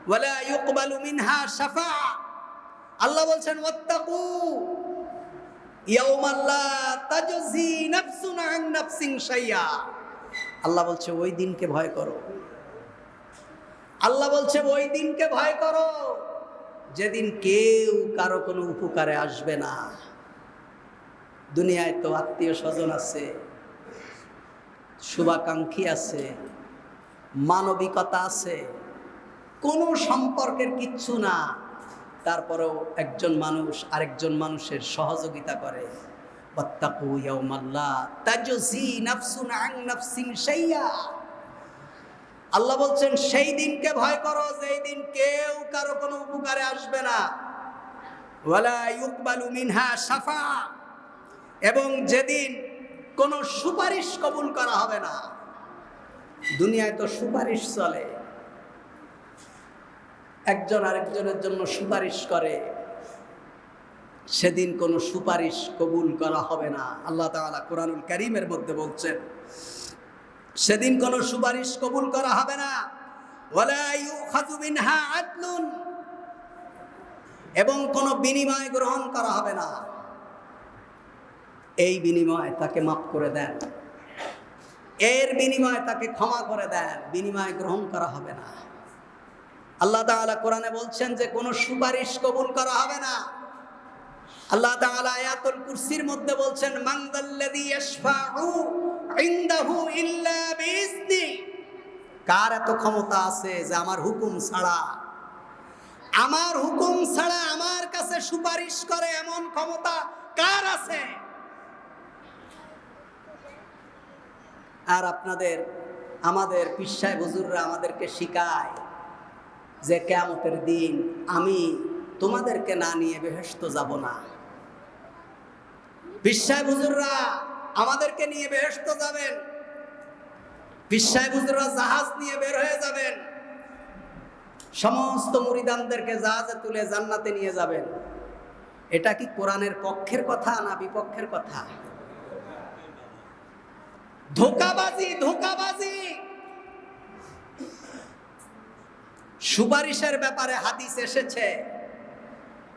ওয়া লা ইউকবালু মিনহা শাফাআ। আল্লাহ বলছেন, ওয়াত্তাকু ইয়াওমান লা তাজজি নাফসুন আন নাফসিন শাইআ। আল্লাহ বলছে ওই দিনকে ভয় করো। আল্লাহ বলছে ওই দিনকে ভয় করো যেদিন কেউ কারো কোনো উপকারে আসবে না। দুনিয়ায় তো আত্মীয় স্বজন আছে, শুভাকাঙ্ক্ষী আছে, মানবিকতা আছে, কোনো সম্পর্কের কিচ্ছু না, তারপরেও একজন মানুষ আরেকজন মানুষের সহযোগিতা করে। ওয়াত্তাকু ইয়াওমান লা তাজজি নাফসুন আন নাফসিন শাইআ। আল্লাহ বলছেন সেই দিনকে ভয় করো যেই দিন কেউ কারো কোনো উপকারে আসবে না। ওয়ালা ইউকবালু মিনহা শাফাআ, এবং যেদিন কোনো সুপারিশ কবুল করা হবে না। দুনিয়ায় তো সুপারিশ চলে, একজন আরেকজনের জন্য সুপারিশ করে, সেদিন কোনো সুপারিশ কবুল করা হবে না। আল্লাহ তাআলা কোরআনুল কারীমের মধ্যে বলছেন সেদিন কোনো সুপারিশ কবুল করা হবে না। ওয়ালা ইউখাযু মিনহা আদলুন, এবং কোনো বিনিময় গ্রহণ করা হবে না। এই বিনিময় তাকে মাফ করে দেন, এর বিনিময় তাকে ক্ষমা করে দেন, বিনিময় গ্রহণ করা হবে না। আল্লাহ তাআলা কোরআনে বলছেন যে কোনো সুপারিশ কবুল করা হবে না। আল্লাহ তাআলা আয়াতুল কুরসির মধ্যে বলছেন, মান যাল্লাযী ইয়াশফাউ ইনদাহু ইল্লা বিইজনি। কার এত ক্ষমতা আছে যে আমার হুকুম ছাড়া, আমার হুকুম ছাড়া আমার কাছে সুপারিশ করে, এমন ক্ষমতা কার আছে? আর আপনাদের আমাদের পীর সাহেব হুজুররা আমাদেরকে শিখায় যে কিয়ামতের দিন আমি তোমাদেরকে না নিয়ে বেহেশত যাব না। পীর সাহেব হুজুররা আমাদেরকে নিয়ে বেহেশত যাবেন, পীর সাহেব হুজুররা জাহাজ নিয়ে বের হয়ে যাবেন, সমস্ত মুরিদানদেরকে জাহাজে তুলে জান্নাতে নিয়ে যাবেন। এটা কি কোরআনের পক্ষের কথা না বিপক্ষের কথা? ধোঁকাবাজি, ধোঁকাবাজি। সুপারিশের ব্যাপারে হাদিস এসেছে,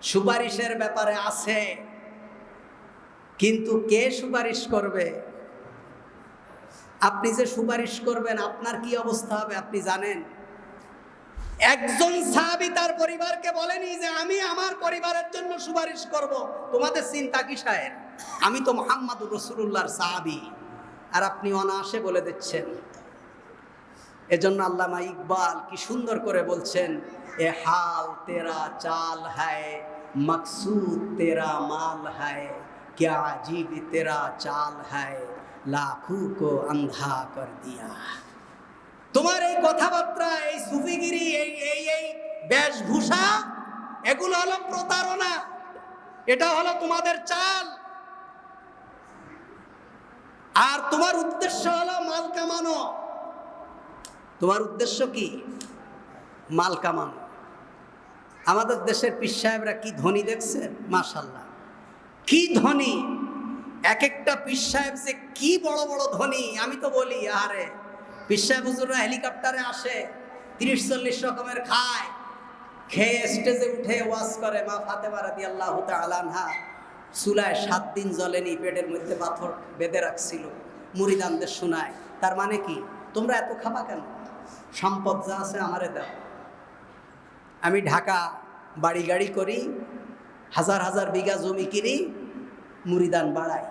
সুপারিশের ব্যাপারে আছে, কিন্তু কে সুপারিশ করবে? আপনি যে সুপারিশ করবেন আপনার কি অবস্থা হবে আপনি জানেন? একজন সাহাবী তার পরিবারকে বলেনি যে আমি আমার পরিবারের জন্য সুপারিশ করব। তোমাদের চিন্তা কিসের? আমি তো মুহাম্মদুর রাসূলুল্লাহর সাহাবী, আর আপনি অনায়াসে বলে দিচ্ছেন। এজন্য আল্লামা ইকবাল কি সুন্দর করে বলছেন, এ হাল তেরা চাল হ্যায়, মকসুদ তেরা মাল হ্যায়, क्या अजीब तेरा चाल है, लाखों को अंधा कर दिया। তোমার এই কথাবার্তা, এই সুফিগিরি, এই বেশভূষা, এগুলো হলো প্রতারণা, এটা হলো তোমাদের চাল। আর তোমার উদ্দেশ্য হলো মাল কামানো। তোমার উদ্দেশ্য কি? মাল কামানো। আমাদের দেশের পীর সাহেবরা কি ধনী দেখছেন? মাশাআল্লাহ, কি ধনী! এক একটা পীর সাহেব যে কি বড় বড় ধনী, আমি তো বলি আরে পীর সাহেব হুজুররা হেলিকপ্টারে আসে, 30-40 রকমের খায়, খেয়ে স্টেজে উঠে ওয়াজ করে। মা ফাতেমা রাদিয়াল্লাহু তাআলা আনহা চুলায় 7 দিন জ্বলেনি, পেটের মধ্যে পাথর বেঁধে রাখছিল, মুরিদানদের শোনায়। তার মানে কি, তোমরা এত খাবা কেন? সম্পদ যা আছে আমারে দাও, আমি ঢাকা বাড়ি গাড়ি করি, হাজার হাজার বিঘা জমি কিনি, মুরিদান বাড়াই।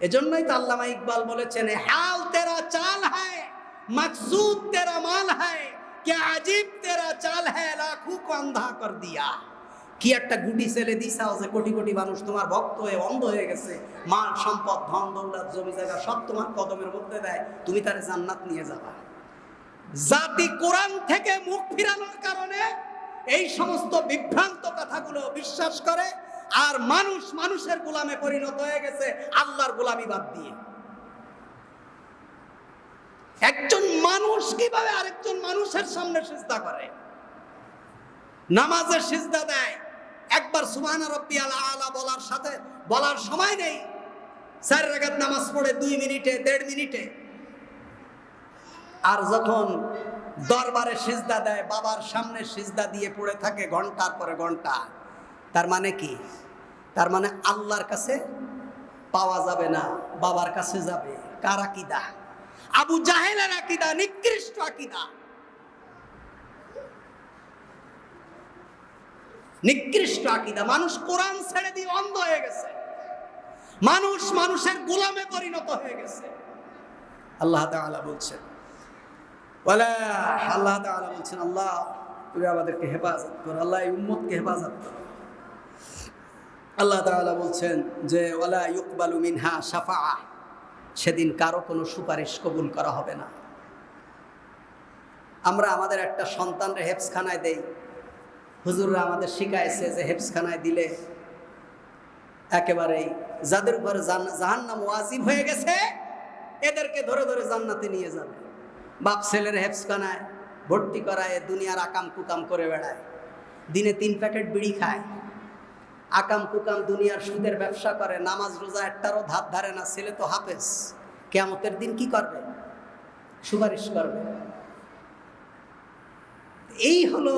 এজন্যই তো আল্লামা ইকবাল বলেছেন, হাল তেরা চাল হ্যায় মকসুদ তেরা মাল হ্যায়, क्या अजीब तेरा चाल है लाखों को अंधा कर दिया। কি একটা গুটি ছেলে দিছাও যে কোটি কোটি মানুষ তোমার ভক্ত হয়ে অন্ধ হয়ে গেছে, মাল সম্পদ ধন দৌলত জমি জায়গা সব তোমার কদমের মধ্যে দেয়, তুমি তারে জান্নাত নিয়ে যাবা। জাতি কোরআন থেকে মুখ ফিরানোর কারণে এই সমস্ত বিভ্রান্ত কথাগুলো বিশ্বাস করে, আর মানুষ মানুষের গোলামে পরিণত হয়ে গেছে আল্লাহর গোলামি বাদ দিয়ে। একজন মানুষ কিভাবে আরেকজন মানুষের সামনে সিজদা করে, নামাজের সিজদা দেয়, একবার সুবহানা রাব্বিয়াল আলা বলার সময় নেই, 4 রাকাত নামাজ পড়ে 2 মিনিটে 1.5 মিনিটে। আর যখন দরবারে সিজদা দেয়, বাবার সামনে সিজদা দিয়ে পড়ে থাকে ঘন্টার পরে ঘন্টা। তার মানে কি? তার মানে আল্লাহর কাছে পাওয়া যাবে না, বাবার কাছে যাবে। কার আকীদা? আবু জাহেলের আকীদা, নিকৃষ্ট আকীদা, নিকৃষ্ট আকীদা। মানুষ কোরআন ছেড়ে দিয়ে অন্ধ হয়ে গেছে, মানুষ মানুষের গোলামে পরিণত হয়ে গেছে। আল্লাহ তাআলা বলছেন, আল্লাহ তাআলা বলছেন, আল্লাহ তুমি আমাদেরকে হেফাজত করো, আল্লাহ এই উম্মতকে হেফাজত করো। আল্লাহ তাআলা বলছেন যে ওয়ালা ইউকবালু মিনহা শাফাআহ, সেদিন কারো কোনো সুপারিশ কবুল করা হবে না। আমরা আমাদের একটা সন্তানরে হেফজখানায় দেই, হুজুররা আমাদের শিখাইছে যে হেফজখানায় দিলে একেবারেই যাদের উপরে জাহান্নাম ওয়াজিব হয়ে গেছে এদেরকে ধরে ধরে জান্নাতে নিয়ে যাবে। বাপ ছেলের হেফজখানায় ভর্তি করায় দুনিয়ার আকাম কুকাম করে বেড়ায়, দিনে 3 প্যাকেট বিড়ি খায়, আকাম কুকাম দুনিয়ার সুদের ব্যবসা করে, নামাজ রোজা একটারও ধার ধারে না। ছেলে তো হাফেজ, কিয়ামতের দিন কি করবে? সুপারিশ করবে। এই হলো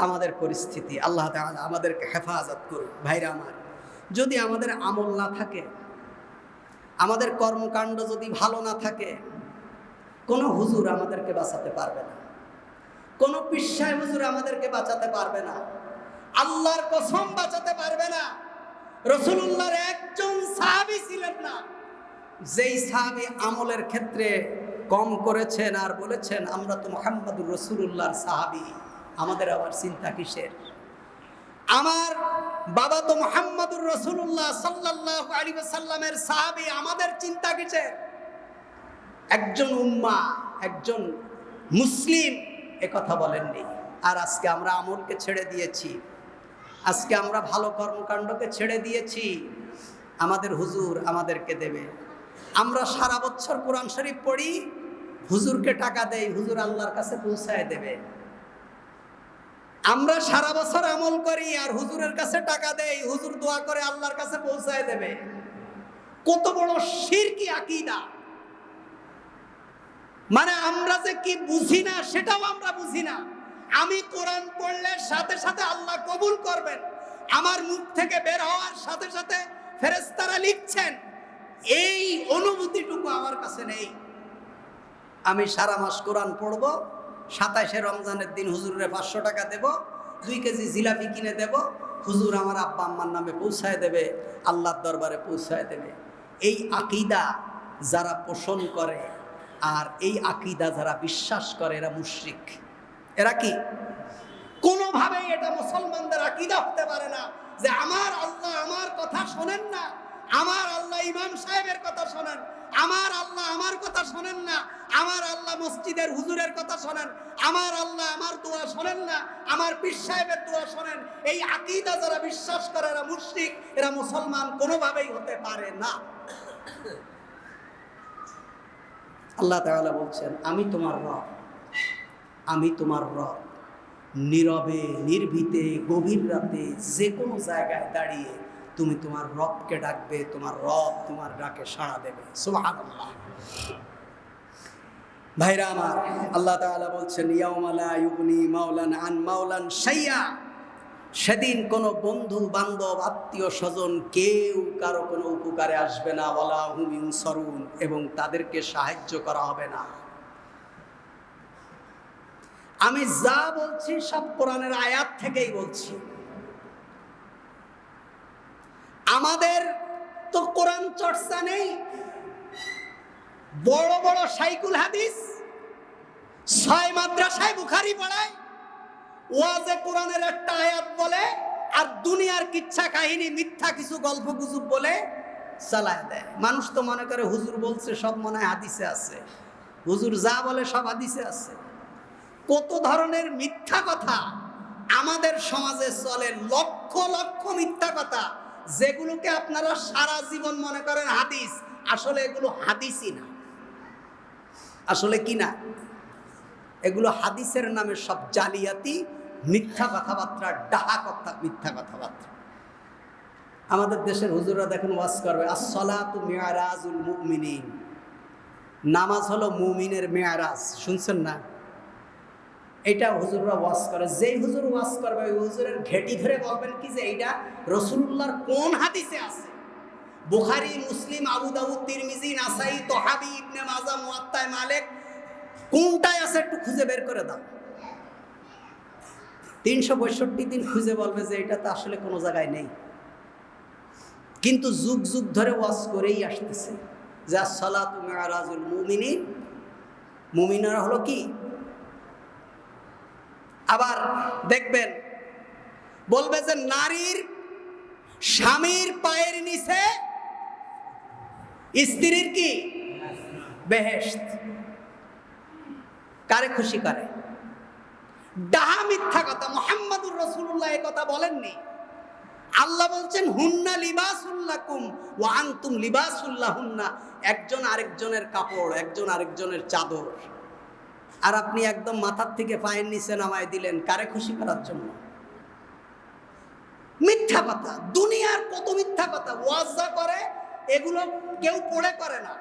আমাদের পরিস্থিতি। আল্লাহ তাআলা আমাদেরকে হেফাজত করুন। ভাইরা আমার, যদি আমাদের আমল না থাকে, আমাদের কর্মকাণ্ড যদি ভালো না থাকে, কোনো হুজুর আমাদেরকে বাঁচাতে পারবে না, কোনো পীর সাহেব হুজুর আমাদেরকে বাঁচাতে পারবে না, আল্লাহর কসম বাঁচাতে পারবে না। রাসূলুল্লাহর একজন সাহাবী ছিলেন না যেই সাহাবী আমলের ক্ষেত্রে কম করেছেন আর বলেছেন আমরা তো মুহাম্মদুর রাসূলুল্লাহর সাহাবী, আমাদের আবার চিন্তা কিসের? আমার বাবা তো মুহাম্মদুর রাসূলুল্লাহ সাল্লাল্লাহু আলাইহি ওয়াসাল্লামের সাহাবী, আমাদের চিন্তা কিসের? একজন উম্মাহ, একজন মুসলিম একথা বলেননি। আর আজকে আমরা আমলকে ছেড়ে দিয়েছি, আজকে আমরা ভালো কর্মকাণ্ডকে ছেড়ে দিয়েছি। আমাদের হুজুর আমাদেরকে দেবে, আমরা সারা বছর কোরআন শরীফ পড়ি, হুজুরকে টাকা দেই, হুজুর আল্লাহর কাছে পৌঁছায় দেবে। আমরা সারা বছর আমল করি আর হুজুরের কাছে টাকা দেই, হুজুর দোয়া করে আল্লাহর কাছে পৌঁছায় দেবে। কত বড় শিরকি আকীদা! মানে আমরা যে কি বুঝি না সেটাও আমরা বুঝি না। আমি কোরআন পড়লে সাথে সাথে আল্লাহ কবুল করবেন, আমার মুখ থেকে বের হওয়ার সাথে সাথে ফেরেশতারা লিখছেন, এই অনুভূতিটুকু আমার কাছে নেই। আমি সারা মাস কোরআন পড়ব, 27শে রমজানের দিন হুজুরের 500 টাকা দেব, 2 কেজি জিলাপি কিনে দেব, হুজুর আমার আব্বা আম্মার নামে পৌঁছায় দেবে, আল্লাহর দরবারে পৌঁছায় দেবে। এই আকীদা যারা পোষণ করে আর এই আকীদা যারা বিশ্বাস করে এরা মুশরিক। এরা কি? কোনোভাবেই এটা মুসলমানদের আকীদা হতে পারে না যে আমার আল্লাহ আমার কথা শোনেন না, আমার আল্লাহ ইমাম সাহেবের কথা শোনেন, আমার আল্লাহ আমার কথা শোনেন না, আমার আল্লাহ মসজিদের হুজুরের কথা শোনেন, আমার আল্লাহ আমার দোয়া শোনেন না, আমার পীর সাহেবের দোয়া শোনেন। এই আকীদা যারা বিশ্বাস করে এরা মুশরিক, এরা মুসলমান কোনোভাবেই হতে পারে না। আল্লাহ তাআলা বলছেন, আমি তোমার রব, আমি তোমার রব। নীরবে নির্ভীতে গভীর রাতে যে কোনো জায়গায় দাঁড়িয়ে তুমি তোমার রবকে ডাকবে, তোমার রব তোমার ডাকে সাড়া দেবে। সুবহানাল্লাহ। ভাইরা আমার, আল্লাহ তাআলা বলছেন ইয়াউমা লা ইউগনি মাওলান আন মাওলান শাইয়া, সেদিন কোনো বন্ধু বান্ধব আত্মীয় স্বজন কেউ কারো কোনো উপকারে আসবে না। ওয়ালা হুম ইনসারুন, এবং তাদেরকে সাহায্য করা হবে না। আমি যা বলছি সব কোরআনের আয়াত থেকেই বলছি। আমাদের তো কোরআন চর্চা নেই। বড় বড় শাইখুল হাদিস 6 মাদ্রাসায় বুখারী পড়ায়, ওয়াজে কোরআনের একটা আয়াত বলে আর দুনিয়ার কিচ্ছা কাহিনী মিথ্যা কিছু গল্প গুজব বলে চালায় দেয়। মানুষ তো মনে করে হুজুর বলছে সব মনে হয় হাদিসে আছে, হুজুর যা বলে সব হাদিসে আছে। কত ধরনের মিথ্যা কথা আমাদের সমাজে চলে, লক্ষ লক্ষ মিথ্যা কথা, যেগুলোকে আপনারা সারা জীবন মনে করেন হাদিস, আসলে এগুলো হাদিসই না। আসলে কি না, এগুলো হাদিসের নামে সব জালিয়াতি মিথ্যা কথাবার্তা, ডাহা কথা, মিথ্যা কথাবার্তা। আমাদের দেশের হুজুররা দেখুন ওয়াজ করবে, আস-সালাতু মি'রাজুল মুমিনিন, নামাজ হলো মুমিনের মেয়ারাজ। শুনছেন না? এটা হুজুররা ওয়াজ করে। যেই হুজুর ওয়াজ করবে ওই হুজুরের ঘেটি ধরে বলবেন কি যে এইটা রাসূলুল্লাহর কোন হাদিসে আছে? বুখারী, মুসলিম, আবু দাউদ, তিরমিজি, নাসাই, তহাবি, ইবনে মাজাহ, মুয়াত্তা মালিক, কোনটায় আছে একটু খুঁজে বের করে দাও। 365 দিন খুঁজে বলবে যে এটা তো আসলে কোনো জায়গায় নেই, কিন্তু যুগ যুগ ধরে ওয়াজ করেই আসতেছে যে আস-সালাতু মি'রাজুল মুমিনিন, মুমিনরা হলো কি? আবার দেখবেন বলবে যে নারীর স্বামীর পায়ের নিচে স্ত্রীর কি? বেহেশত। কারে খুশি করে? ডাহা মিথ্যা কথা। মুহাম্মাদুর রাসূলুল্লাহ এই কথা বলেননি। আল্লাহ বলছেন হুন্না লিবাসুল লাকুম ওয়া আনতুম লিবাসুল লাহুন্না, একজন আরেকজনের কাপড়, একজন আরেকজনের চাদর। আর আপনি একদম মাথার থেকে পায়ের নিচে নামায় দিলেন, কারে খুশি করার জন্য? মিথ্যা কথা। দুনিয়ার কত মিথ্যা কথা ওয়াজ যা করে এগুলো কেউ পড়ে করে না।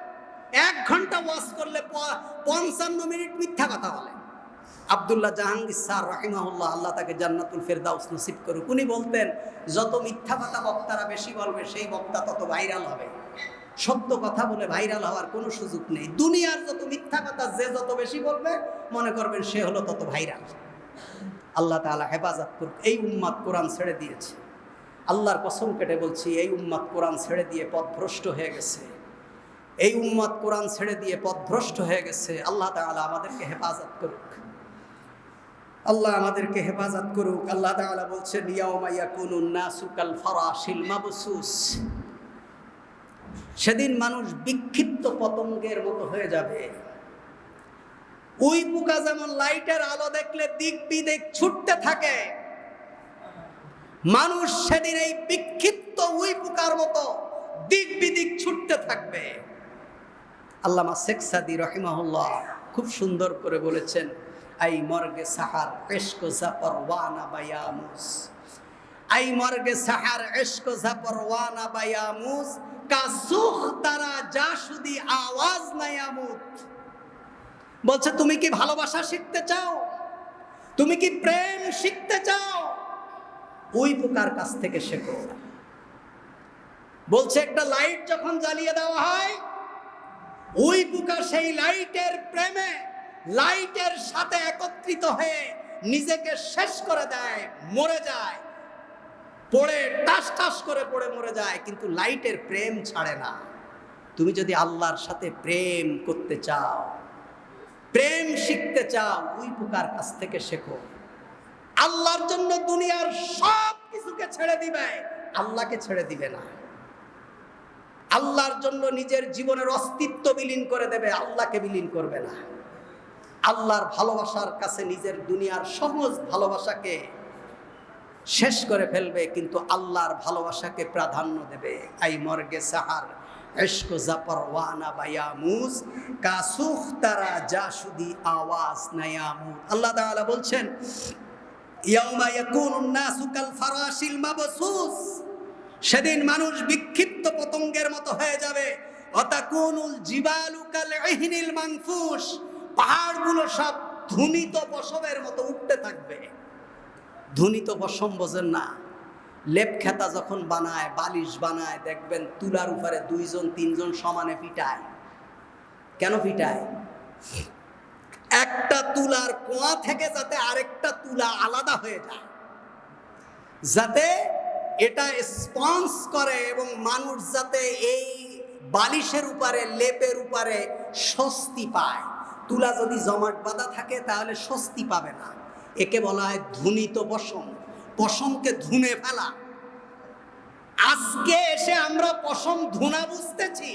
1 ঘন্টা ওয়াজ করলে 55 মিনিট মিথ্যা কথা বলে। আব্দুল্লাহ জাহাঙ্গীর স্যার রাহিমাহুল্লাহ, আল্লাহ তাকে জান্নাতুল ফেরদাউস নসিব করুক, উনি বলতেন যত মিথ্যা কথা বক্তারা বেশি বলবে সেই বক্তা তত ভাইরাল হবে। সত্য কথা বলে ভাইরাল হওয়ার কোনো সুযোগ নেই। দুনিয়ার যত মিথ্যা কথা যে যত বেশি বলবে মনে করবেন সে হলো তত ভাইরাল। আল্লাহ তাআলা হেফাজত করুক। এই উম্মাত কোরআন ছেড়ে দিয়েছে, আল্লাহর কসম কেটে বলছি, এই উম্মাত কোরআন ছেড়ে দিয়ে পথভ্রষ্ট হয়ে গেছে। এই উম্মাত কোরআন ছেড়ে দিয়ে পথভ্রষ্ট হয়ে গেছে। আল্লাহ তাআলা আমাদেরকে হেফাজত করুক, আল্লাহ আমাদেরকে হেফাজত করুক। আল্লাহ তাআলা বলছেন ইয়াউমা ইয়াকুনুন নাসু কাল ফারাশিল মাবসুস, সেদিন মানুষ বিক্ষিপ্ত পতঙ্গের মতো হয়ে যাবে। উই পোকা যেমন লাইটের আলো দেখলে দিক বিদিক ছুটতে থাকে, মানুষ সেদিন এই বিক্ষিপ্ত উই পোকার মতো দিক বিদিক ছুটতে থাকবে। আল্লামা শেখ সাদি রহিমাহুল্লাহ খুব সুন্দর করে বলেছেন, আই মর্গে সাহার ইশক জা পরওয়ানা বায়ামুস, আই মর্গে সাহার ইশক জা পরওয়ানা বায়ামুস, কা সুখ তারা জাশুদি আওয়াজ নায়ামুত। বলছে তুমি কি ভালোবাসা শিখতে চাও? তুমি কি প্রেম শিখতে চাও? ওই পোকার কাছ থেকে শেখো। বলছে একটা লাইট যখন জ্বালিয়ে দেওয়া হয়, ওই পোকা সেই লাইটের প্রেমে লাইটের সাথে একত্রিত হয়ে নিজেকে শেষ করে দেয়, মরে যায়, পড়ে টাস টাস করে পড়ে মরে যায়, কিন্তু লাইটের প্রেম ছাড়ে না। তুমি যদি আল্লাহর সাথে প্রেম করতে চাও, প্রেম শিখতে চাও, ওই পোকার কাছ থেকে শেখো। আল্লাহর জন্য দুনিয়ার সব কিছুকে ছেড়ে দিবে, আল্লাহকে ছেড়ে দিবে না। আল্লাহর জন্য নিজের জীবনের অস্তিত্ব বিলীন করে দেবে, আল্লাহকে বিলীন করবে না। আল্লাহর ভালোবাসার কাছে নিজের দুনিয়ার সহজ ভালোবাসাকে শেষ করে ফেলবে, কিন্তু আল্লাহর ভালোবাসাকে প্রাধান্য দেবে। আই মর্গে সাহার ইশক জা পরওয়ানা বায়ামুজ, কা সুখ তারা জাশুদি আওয়াজ নায়ামুত। আল্লাহ তাআলা বলছেন ইয়াউমা ইয়াকুনুন নাসু কাল ফারাশিল মাবসুস, সেদিন মানুষ বিক্ষিপ্ত পতঙ্গের মতো হয়ে যাবে। ওয়াতাকুনুল জিবালু কাল ইহনিল মানফুস, পাহাড়গুলো সব ধুনিত পশমের মতো উঠতে থাকবে। ধুনিত পশম বোঝেন না? লেপ খেতা যখন বানায়, বালিশ বানায়, দেখবেন তুলার উপরে 2 জন 3 জন সমানে পিটায়। কেন পিটায়? একটা তুলার কোয়া থেকে যাতে আরেকটা তুলা আলাদা হয়ে যায়, যাতে এটা স্পঞ্জ করে এবং মানুষ যাতে এই বালিশের উপরে, লেপের উপরে স্বস্তি পায়। তুলা যদি জমাট বাঁধা থাকে তাহলে স্বস্তি পাবে না। একে বলা হয় ধুনিত পশম, পশমকে ধুনে ফেলা। আজকে এসে আমরা পশম ধুনা বুঝতেছি।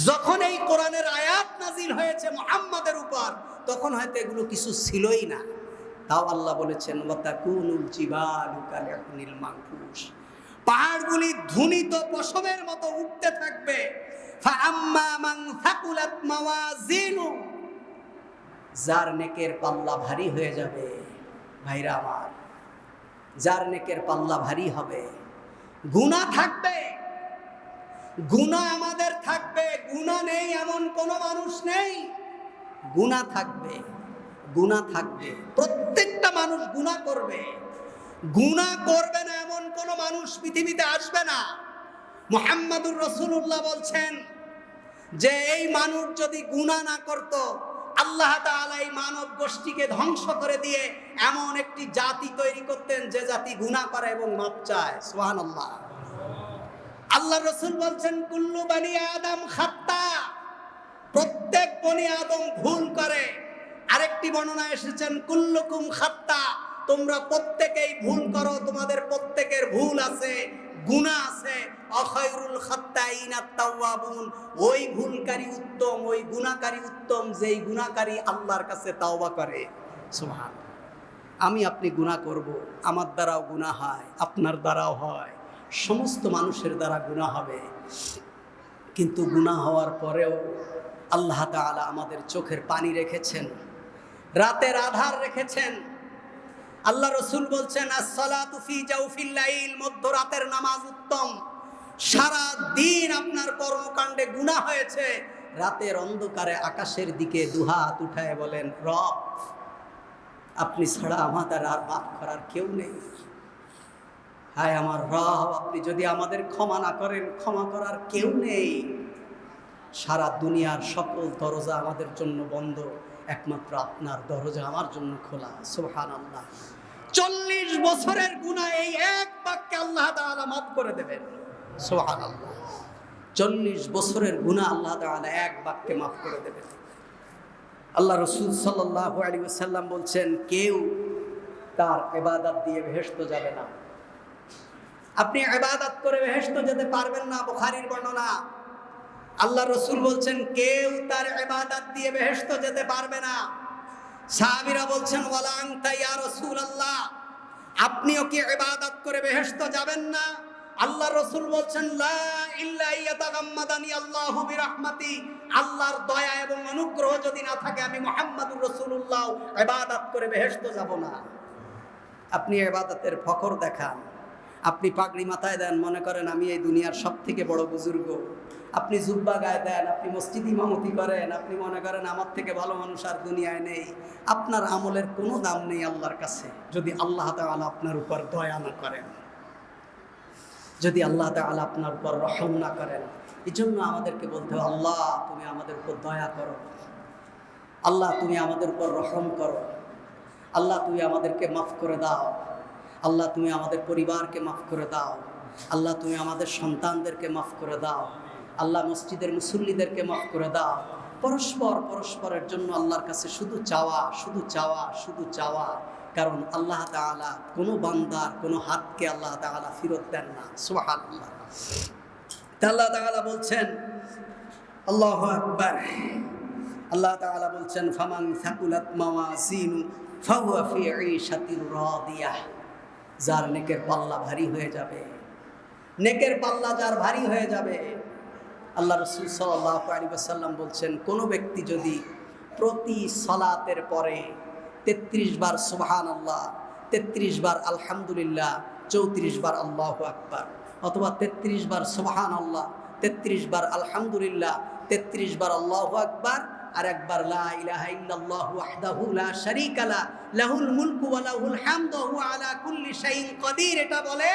যখন এই কোরআনের আয়াত নাজিল হয়েছে মুহাম্মাদের উপর, তখন হয়তো এগুলো কিছু ছিলই না। তাও আল্লাহ বলেছেন ওয়াতাকুনুল জিবালু কাল ইহনিল মানফুস, পাহাড়গুলি ধুনিত পশমের মতো উঠতে থাকবে। ফাআম্মা মান থাকুলাত মাওয়াজিনু, যার নেকের পাল্লা ভারী হয়ে যাবে। ভাইরা আমার, যার নেকের পাল্লা ভারী হবে, গুনাহ থাকবে, গুনাহ আমাদের থাকবে। গুনাহ নেই এমন কোনো মানুষ নেই। গুনাহ থাকবে, গুনাহ থাকবে। প্রত্যেকটা মানুষ গুনাহ করবে। গুনাহ করবে না এমন কোনো মানুষ পৃথিবীতে আসবে না। মুহাম্মাদুর রাসূলুল্লাহ বলছেন যে এই মানুষ যদি গুনাহ না করত, আল্লাহ তাআলা এই মানব গোষ্ঠীকে ধ্বংস করে দিয়ে এমন একটি জাতি তৈরি করতেন যে জাতি গুনাহ করে এবং মাপ চায়। সুবহানাল্লাহ। আল্লাহ রাসূল বলছেন কুল্লু বানি আদম খাত্তা, প্রত্যেক বনি আদম ভুল করে। আরেকটি বর্ণনা এসেছেন কুল্লুকুম খাত্তা, তোমরা প্রত্যেকেই ভুল করো, তোমাদের প্রত্যেকের ভুল আছে, গুনাহ আছে। আখায়রুল খাত্তাইনাত তাওয়াবুন, ওই ভুলকারী উত্তম, ওই গুনাহকারী উত্তম যেই গুনাহকারী আল্লাহর কাছে তাওবা করে। সুবহানাল্লাহ। আমি আপনি গুনাহ করব, আমার দ্বারাও গুনাহ হয়, আপনার দ্বারাও হয়, সমস্ত মানুষের দ্বারা গুনাহ হবে। কিন্তু গুনাহ হওয়ার পরেও আল্লাহ তাআলা আমাদের চোখের পানি রেখেছেন, রাতের আধার রেখেছেন। আল্লাহ রাসূল বলছেন as-সালাতু ফি জাওফিল লাইল, মধ্যরাতের নামাজ উত্তম। সারা দিন আপনার কর্মকাণ্ডে গুনাহ হয়েছে, রাতের অন্ধকারে আকাশের দিকে দুহাত উঠায় বলেন, রব আপনি ছাড়া আমাদের আর মাফ করার কেউ নেই। হায় আমার রব, আপনি যদি আমাদের ক্ষমা না করেন, ক্ষমা করার কেউ নেই। সারা দুনিয়ার সকল দরজা আমাদের জন্য বন্ধ, একমাত্র আপনার দরজা আমার জন্য খোলা। সুবহানাল্লাহ। 40 বছরের গুনাহ এই এক বাক্যে আল্লাহ তাআলা মাফ করে দেবেন। সুবহানাল্লাহ। 40 বছরের গুনাহ আল্লাহ তাআলা এক বাক্যে মাফ করে দেবেন। আল্লাহ রাসূল সাল্লাল্লাহু আলাইহি ওয়াসাল্লাম বলছেন কেউ তার ইবাদত দিয়ে বেহেশতে যাবে না। আপনি ইবাদত করে বেহেশতে যেতে পারবেন না, বুখারীর বর্ণনা। আল্লাহ রাসূল বলছেন কেউ তার ইবাদত দিয়ে বেহেশতে যেতে পারবে না। সাহাবীরা বলছেন ওয়ালা আনতা ইয়া রাসূলুল্লাহ, আপনিও কি ইবাদত করে বেহেশতে যাবেন না? আল্লাহ রাসূল বলছেন লা ইল্লা ইয়াতাগাম্মাদানি আল্লাহু বিরাহমাতি, আল্লাহর দয়া এবং অনুগ্রহ যদি না থাকে আমি মুহাম্মাদুর রাসূলুল্লাহ ইবাদত করে বেহেশতে যাব না। আপনি ইবাদতের ফখর দেখান, আপনি পাগড়ি মাথায় দেন, মনে করেন আমি এই দুনিয়ার সবথেকে বড় বুজুর্গ। আপনি জুব্বা গায়ে দেন, আপনি মসজিদ ইমামতি করেন, আপনি মনে করেন আমার থেকে ভালো মানুষ আর দুনিয়ায় নেই। আপনার আমলের কোনো দাম নেই আল্লাহর কাছে যদি আল্লাহ তাআলা আপনার উপর দয়া না করেন, যদি আল্লাহ তাআলা আপনার উপর রহম না করেন। এই জন্য আমাদেরকে বলতে হবে আল্লাহ তুমি আমাদের উপর দয়া করো, আল্লাহ তুমি আমাদের উপর রহম করো, আল্লাহ তুমি আমাদেরকে মাফ করে দাও, আল্লাহ তুমি আমাদের পরিবারকে মাফ করে দাও, আল্লাহ তুমি আমাদের সন্তানদেরকে মাফ করে দাও, আল্লাহ মসজিদের মুসল্লিদেরকে মাফ করে দাও। পরস্পরের জন্য আল্লাহর কাছে শুধু চাওয়া, শুধু চাওয়া, শুধু চাওয়া। কারণ আল্লাহ তাআলা কোনো বান্দার কোনো হাতকে আল্লাহ তাআলা ফেরত দেন না। সুবহানাল্লাহ। আল্লাহ তাআলা বলছেন, আল্লাহু আকবার, আল্লাহ তাআলা বলছেন ফামান সাকুলাত মাওয়াজিনু ফাহুয়া ফি ঈশাতির রাদিয়াহ, যার নেকের পাল্লা ভারী হয়ে যাবে, নেকের পাল্লা যার ভারী হয়ে যাবে। আল্লাহ রাসূল সাল্লাল্লাহু আলাইহি ওয়াসাল্লাম বলছেন কোনো ব্যক্তি যদি প্রতি সালাতের পরে 33 বার সুবহানাল্লাহ, 33 বার আলহামদুলিল্লাহ, 34 বার আল্লাহু আকবার, অথবা 33 বার সুবহানাল্লাহ, 33 বার আলহামদুলিল্লাহ, 33 বার আল্লাহু আকবার, আর একবার লা ইলাহা ইল্লাল্লাহু ওয়াহদাহু লা শারীকা লা লাহুল মুলকু ওয়া লাহুল হামদু ওয়া হুয়া আলা কুল্লি শাইইন কাদির, এটা বলে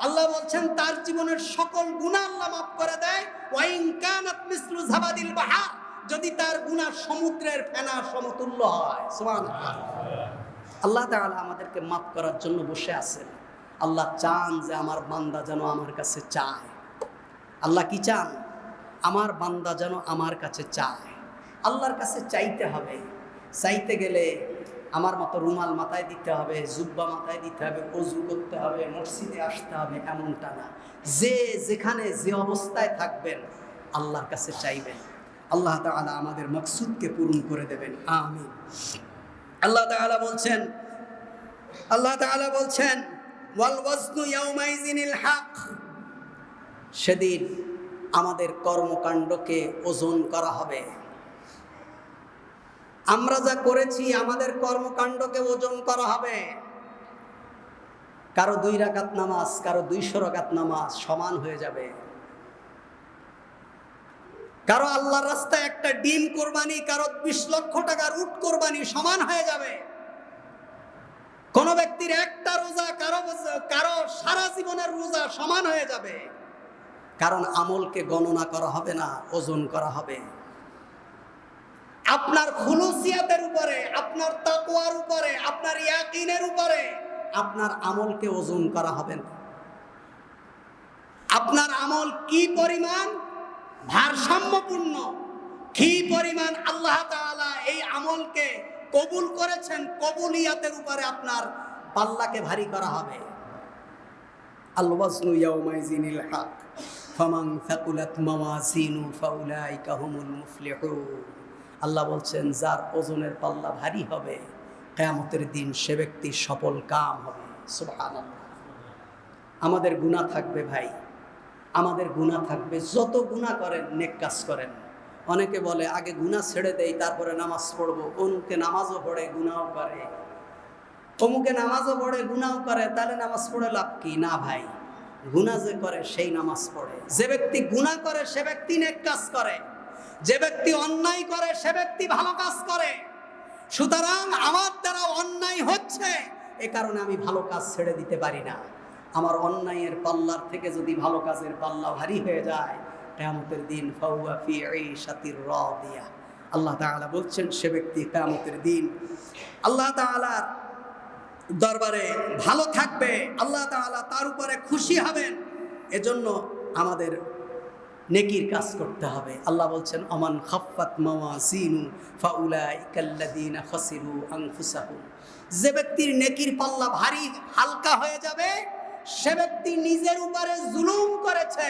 আল্লাহ বলছেন তার জীবনের সকল গুনাহ আল্লাহ মাফ করে দেয়। ওয়া ইন কানাত মিসলু যাবাদিল বাহর, যদি তার গুনাহ সমুদ্রের ফেনা সমতুল্য হয়। সুবহানাল্লাহ। আল্লাহ তাআলা আমাদেরকে মাফ করার জন্য বসে আছেন। আল্লাহ চান যে আমার বান্দা যেন আমার কাছে চায়। আল্লাহ কি চান? আমার বান্দা যেন আমার কাছে চায়। আল্লাহর কাছে চাইতে হবে। চাইতে গেলে আমার মতো রুমাল মাথায় দিতে হবে, জুব্বা মাথায় দিতে হবে, ওযু করতে হবে, মসজিদে আসতে হবে, এমনটা না। যে যেখানে যে অবস্থায় থাকবেন আল্লাহর কাছে চাইবেন, আল্লাহ তাআলা আমাদের মাকসুদকে পূরণ করে দেবেন। আমিন। আল্লাহ তাআলা বলছেন ওয়াল ওয়াজনু ইয়াউমাইযিনিল হক, সেদিন আমাদের কর্মকাণ্ডকে ওজন করা হবে। আমরা যা করেছি আমাদের কর্মকাণ্ডকে ওজন করা হবে। কারো 2 রাকাত নামাজ, কারো 200 রাকাত নামাজ সমান হয়ে যাবে। কারো আল্লাহর রাস্তায় একটা ডিম কোরবানি, কারো 20 লক্ষ টাকার উট কোরবানি সমান হয়ে যাবে। কোন ব্যক্তির একটা রোজা কারো সারা জীবনের রোজা সমান হয়ে যাবে। কারণ আমলকে গণনা করা হবে না, ওজন করা হবে। আপনার খুলুসিয়াতের উপরে, আপনার তাকওয়ার উপরে, আপনার ইয়াকিনের উপরে আপনার আমলকে ওজন করা হবে না। আপনার আমল কি পরিমাণ ভারসাম্যপূর্ণ, কি পরিমাণ আল্লাহ তাআলা এই আমলকে কবুল করেছেন, কবুলিয়াতের উপরে আপনার পাল্লাকে ভারী করা হবে। আল ওয়াজনু ইয়াউমাইযিনিল হক ফামান সাকুলাত মাওয়াজিনু ফাউলাইকা হুমুল মুফলিহুন। আল্লাহ বলছেন যার ওজনের পাল্লা ভারী হবে কিয়ামতের দিন সে ব্যক্তি সফল কাম হবে। সুবহানাল্লাহ। আমাদের গুনাহ থাকবে ভাই, আমাদের গুনাহ থাকবে। যত গুনাহ করেন নেক কাজ করেন। অনেকে বলে আগে গুনাহ ছেড়ে দেই তারপরে নামাজ পড়বো। অমুকে নামাজও পড়ে গুনাহও করে, অমুকে নামাজও পড়ে গুনাহও করে, তাহলে নামাজ পড়ে লাভ কি? না ভাই, গুনাহ যে করে সেই নামাজ পড়ে। যে ব্যক্তি গুনাহ করে সে ব্যক্তি নেক কাজ করে, যে ব্যক্তি অন্যায় করে সে ব্যক্তি ভালো কাজ করে। সুতরাং আমার দ্বারা অন্যায় হচ্ছে, এ কারণে আমি ভালো কাজ ছেড়ে দিতে পারি না। আমার অন্যায়ের পাল্লার থেকে যদি ভালো কাজের পাল্লা ভারী হয়ে যায় কিয়ামতের দিন ফাহুয়া ফি ঈশাতির রাদিয়া। আল্লাহ তাআলা বলছেন সে ব্যক্তি কিয়ামতের দিন আল্লাহ তাআলার দরবারে ভালো থাকবে, আল্লাহ তাআলা তার উপরে খুশি হবেন। এজন্য আমাদের নেকির কাজ করতে হবে। আল্লাহ বলছেন আমান খাফফাত মাওয়াজিনু ফাউলাইকাল্লাযীনা খাসিরু আনফুসাহুম। যে ব্যক্তির নেকির পাল্লা ভারী হালকা হয়ে যাবে সে ব্যক্তি নিজের উপরে জুলুম করেছে।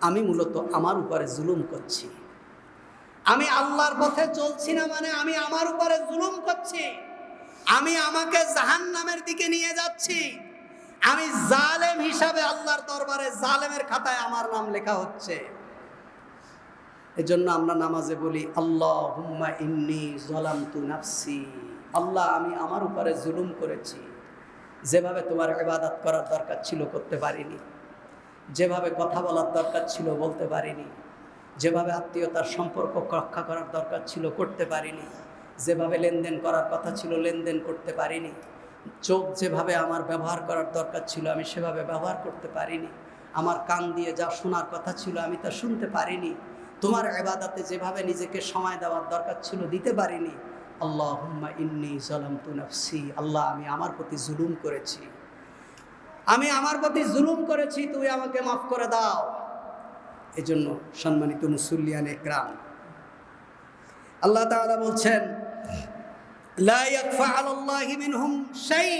আমি মূলত আমার উপরে জুলুম করছি, আমি আল্লাহর পথে চলছি না, মানে আমি আমার উপরে জুলুম করছি, আমি আমাকে জাহান্নামের দিকে নিয়ে যাচ্ছি। আমি জালেম হিসাবে আল্লাহর দরবারে জালেমের খাতায় আমার নাম লেখা হচ্ছে। এজন্য আমরা নামাজে বলি আল্লাহুম্মা ইন্নী যালামতু নাফসি। আল্লাহ আমি আমার উপরে জুলুম করেছি। যেভাবে তোমার ইবাদত করার দরকার ছিল করতে পারিনি, যেভাবে কথা বলার দরকার ছিল বলতে পারিনি, যেভাবে আত্মীয়তার সম্পর্ক রক্ষা করার দরকার ছিল করতে পারিনি, যেভাবে লেনদেন করার কথা ছিল লেনদেন করতে পারিনি, চোখ যেভাবে আমার ব্যবহার করার দরকার ছিল আমি সেভাবে ব্যবহার করতে পারিনি, আমার কান দিয়ে যা শোনার কথা ছিল আমি তা শুনতে পারিনি, তোমার ইবাদতে যেভাবে নিজেকে সময় দেওয়ার দরকার ছিল দিতে পারিনি। আল্লাহুম্মা ইন্নী যালামতু নাফসি। আল্লাহ আমি আমার প্রতি জুলুম করেছি, আমি আমার প্রতি জুলুম করেছি, তুই আমাকে মাফ করে দাও। এজন্য সম্মানিত মুসল্লিয়ান ইকরাম, আল্লাহ তাআলা বলছেন লা ইয়াখফা আলাল্লাহি মিনহুম শাই।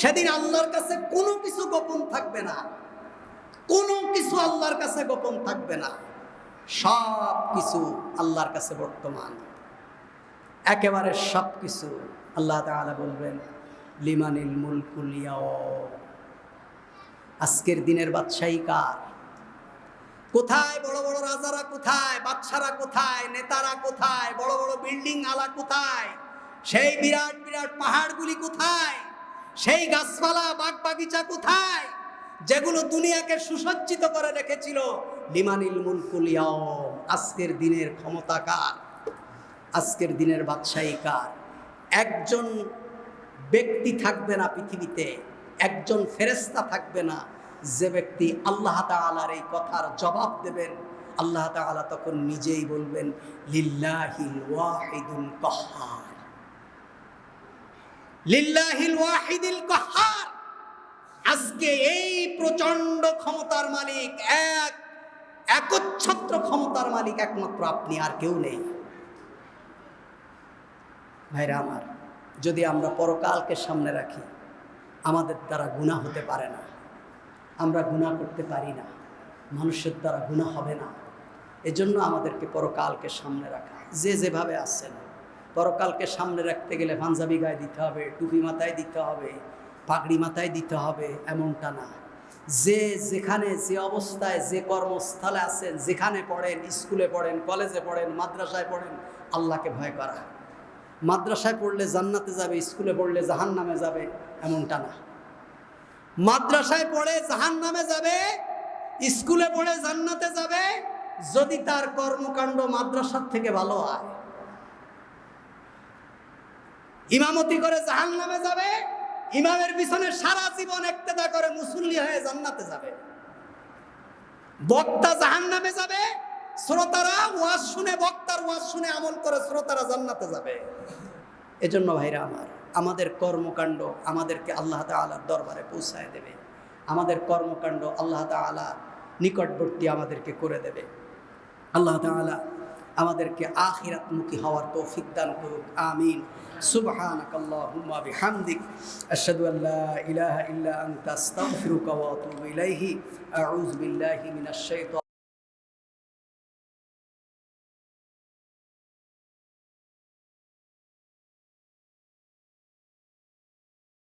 সেদিন আল্লাহর কাছে কোনো কিছু গোপন থাকবে না, কোনো কিছু আল্লাহর কাছে গোপন থাকবে না, সব কিছু আল্লাহর কাছে বর্তমান, একেবারে সব কিছু। আল্লাহ তাআলা বলবেন লিমানিল মুলকুল ইয়াওম। আজকের দিনের বাদশাহী কার? কোথায় বড় বড় রাজারা, কোথায় বাদশারা, কোথায় নেতারা, কোথায় বড় বড় বিল্ডিং আলা, কোথায় সেই বিরাট বিরাট পাহাড়গুলি, কোথায় সেই গাছপালা বাগ বাগিচা, কোথায় যেগুলো দুনিয়াকে সুসজ্জিত করে রেখেছিল, লিমানিল মুলকুল ইয়াউম, আজকের দিনের ক্ষমতা কার, আজকের দিনের বাদশাহী কার। একজন ব্যক্তি থাকবে না পৃথিবীতে, একজন ফেরেশতা থাকবে না যে ব্যক্তি আল্লাহ তাআলার এই কথার জবাব দেবেন। আল্লাহ তাআলা তখন নিজেই বলবেন লিল্লাহিল ওয়াহিদুল কাহ্হার, লিল্লাহিল ওয়াহিদুল কাহ্হার। আজকে এই প্রচন্ড ক্ষমতার মালিক, একচ্ছত্র ক্ষমতার মালিক একমাত্র আপনি, আর কেউ নেই। ভাইরা আমার, যদি আমরা পরকালকে সামনে রাখি, আমাদের দ্বারা গুনাহ হতে পারে না, আমরা গুনাহ করতে পারি না, মানুষের দ্বারা গুনাহ হবে না। এজন্য আমাদেরকে পরকালকে সামনে রাখা। যে যেভাবে আছেন, পরকালকে সামনে রাখতে গেলে পাঞ্জাবি গায়ে দিতে হবে, টুপি মাথায় দিতে হবে, পাগড়ি মাথায় দিতে হবে, এমনটা না। যে যেখানে যে অবস্থায় যে কর্মস্থলে আছেন, যেখানে পড়েন, স্কুলে পড়েন, কলেজে পড়েন, মাদ্রাসায় পড়েন, আল্লাহকে ভয় করা। মাদ্রাসায় পড়লে জান্নাতে যাবে, স্কুলে পড়লে জাহান্নামে যাবে, এমনটা না। মাদ্রাসায় পড়ে জাহান্নামে যাবে, স্কুলে পড়ে জান্নাতে যাবে যদি তার কর্মকাণ্ড মাদ্রাসার থেকে ভালো হয়। ইমামতি করে জাহান্নামে যাবে, ইমামের পিছনে সারা জীবন ইক্তেদা করে মুসল্লি হয়ে জান্নাতে যাবে। বক্তা জাহান্নামে যাবে, শ্রোতারা ওয়াজ শুনে, বক্তার ওয়াজ শুনে আমল করে শ্রোতারা জান্নাতে যাবে। এজন্য ভাইরা আমার, আমাদের কর্মকাণ্ড আমাদেরকে আল্লাহ তাআলার দরবারে পৌঁছায় দেবে, আমাদের কর্মকাণ্ড আল্লাহ তাআলার নিকটবর্তী আমাদেরকে করে দেবে। আল্লাহ তাআলা আমাদেরকে আখিরাতমুখী হওয়ার তৌফিক দান করুক, আমিন। সুবহানাকাল্লাহুম্মা বিহামদিক, আশহাদু আল্লা ইলাহা ইল্লা আনতা আস্তাগফিরুকা ওয়া আতুবু ইলাইহি, আউযু বিল্লাহি মিনাশ শাইতানির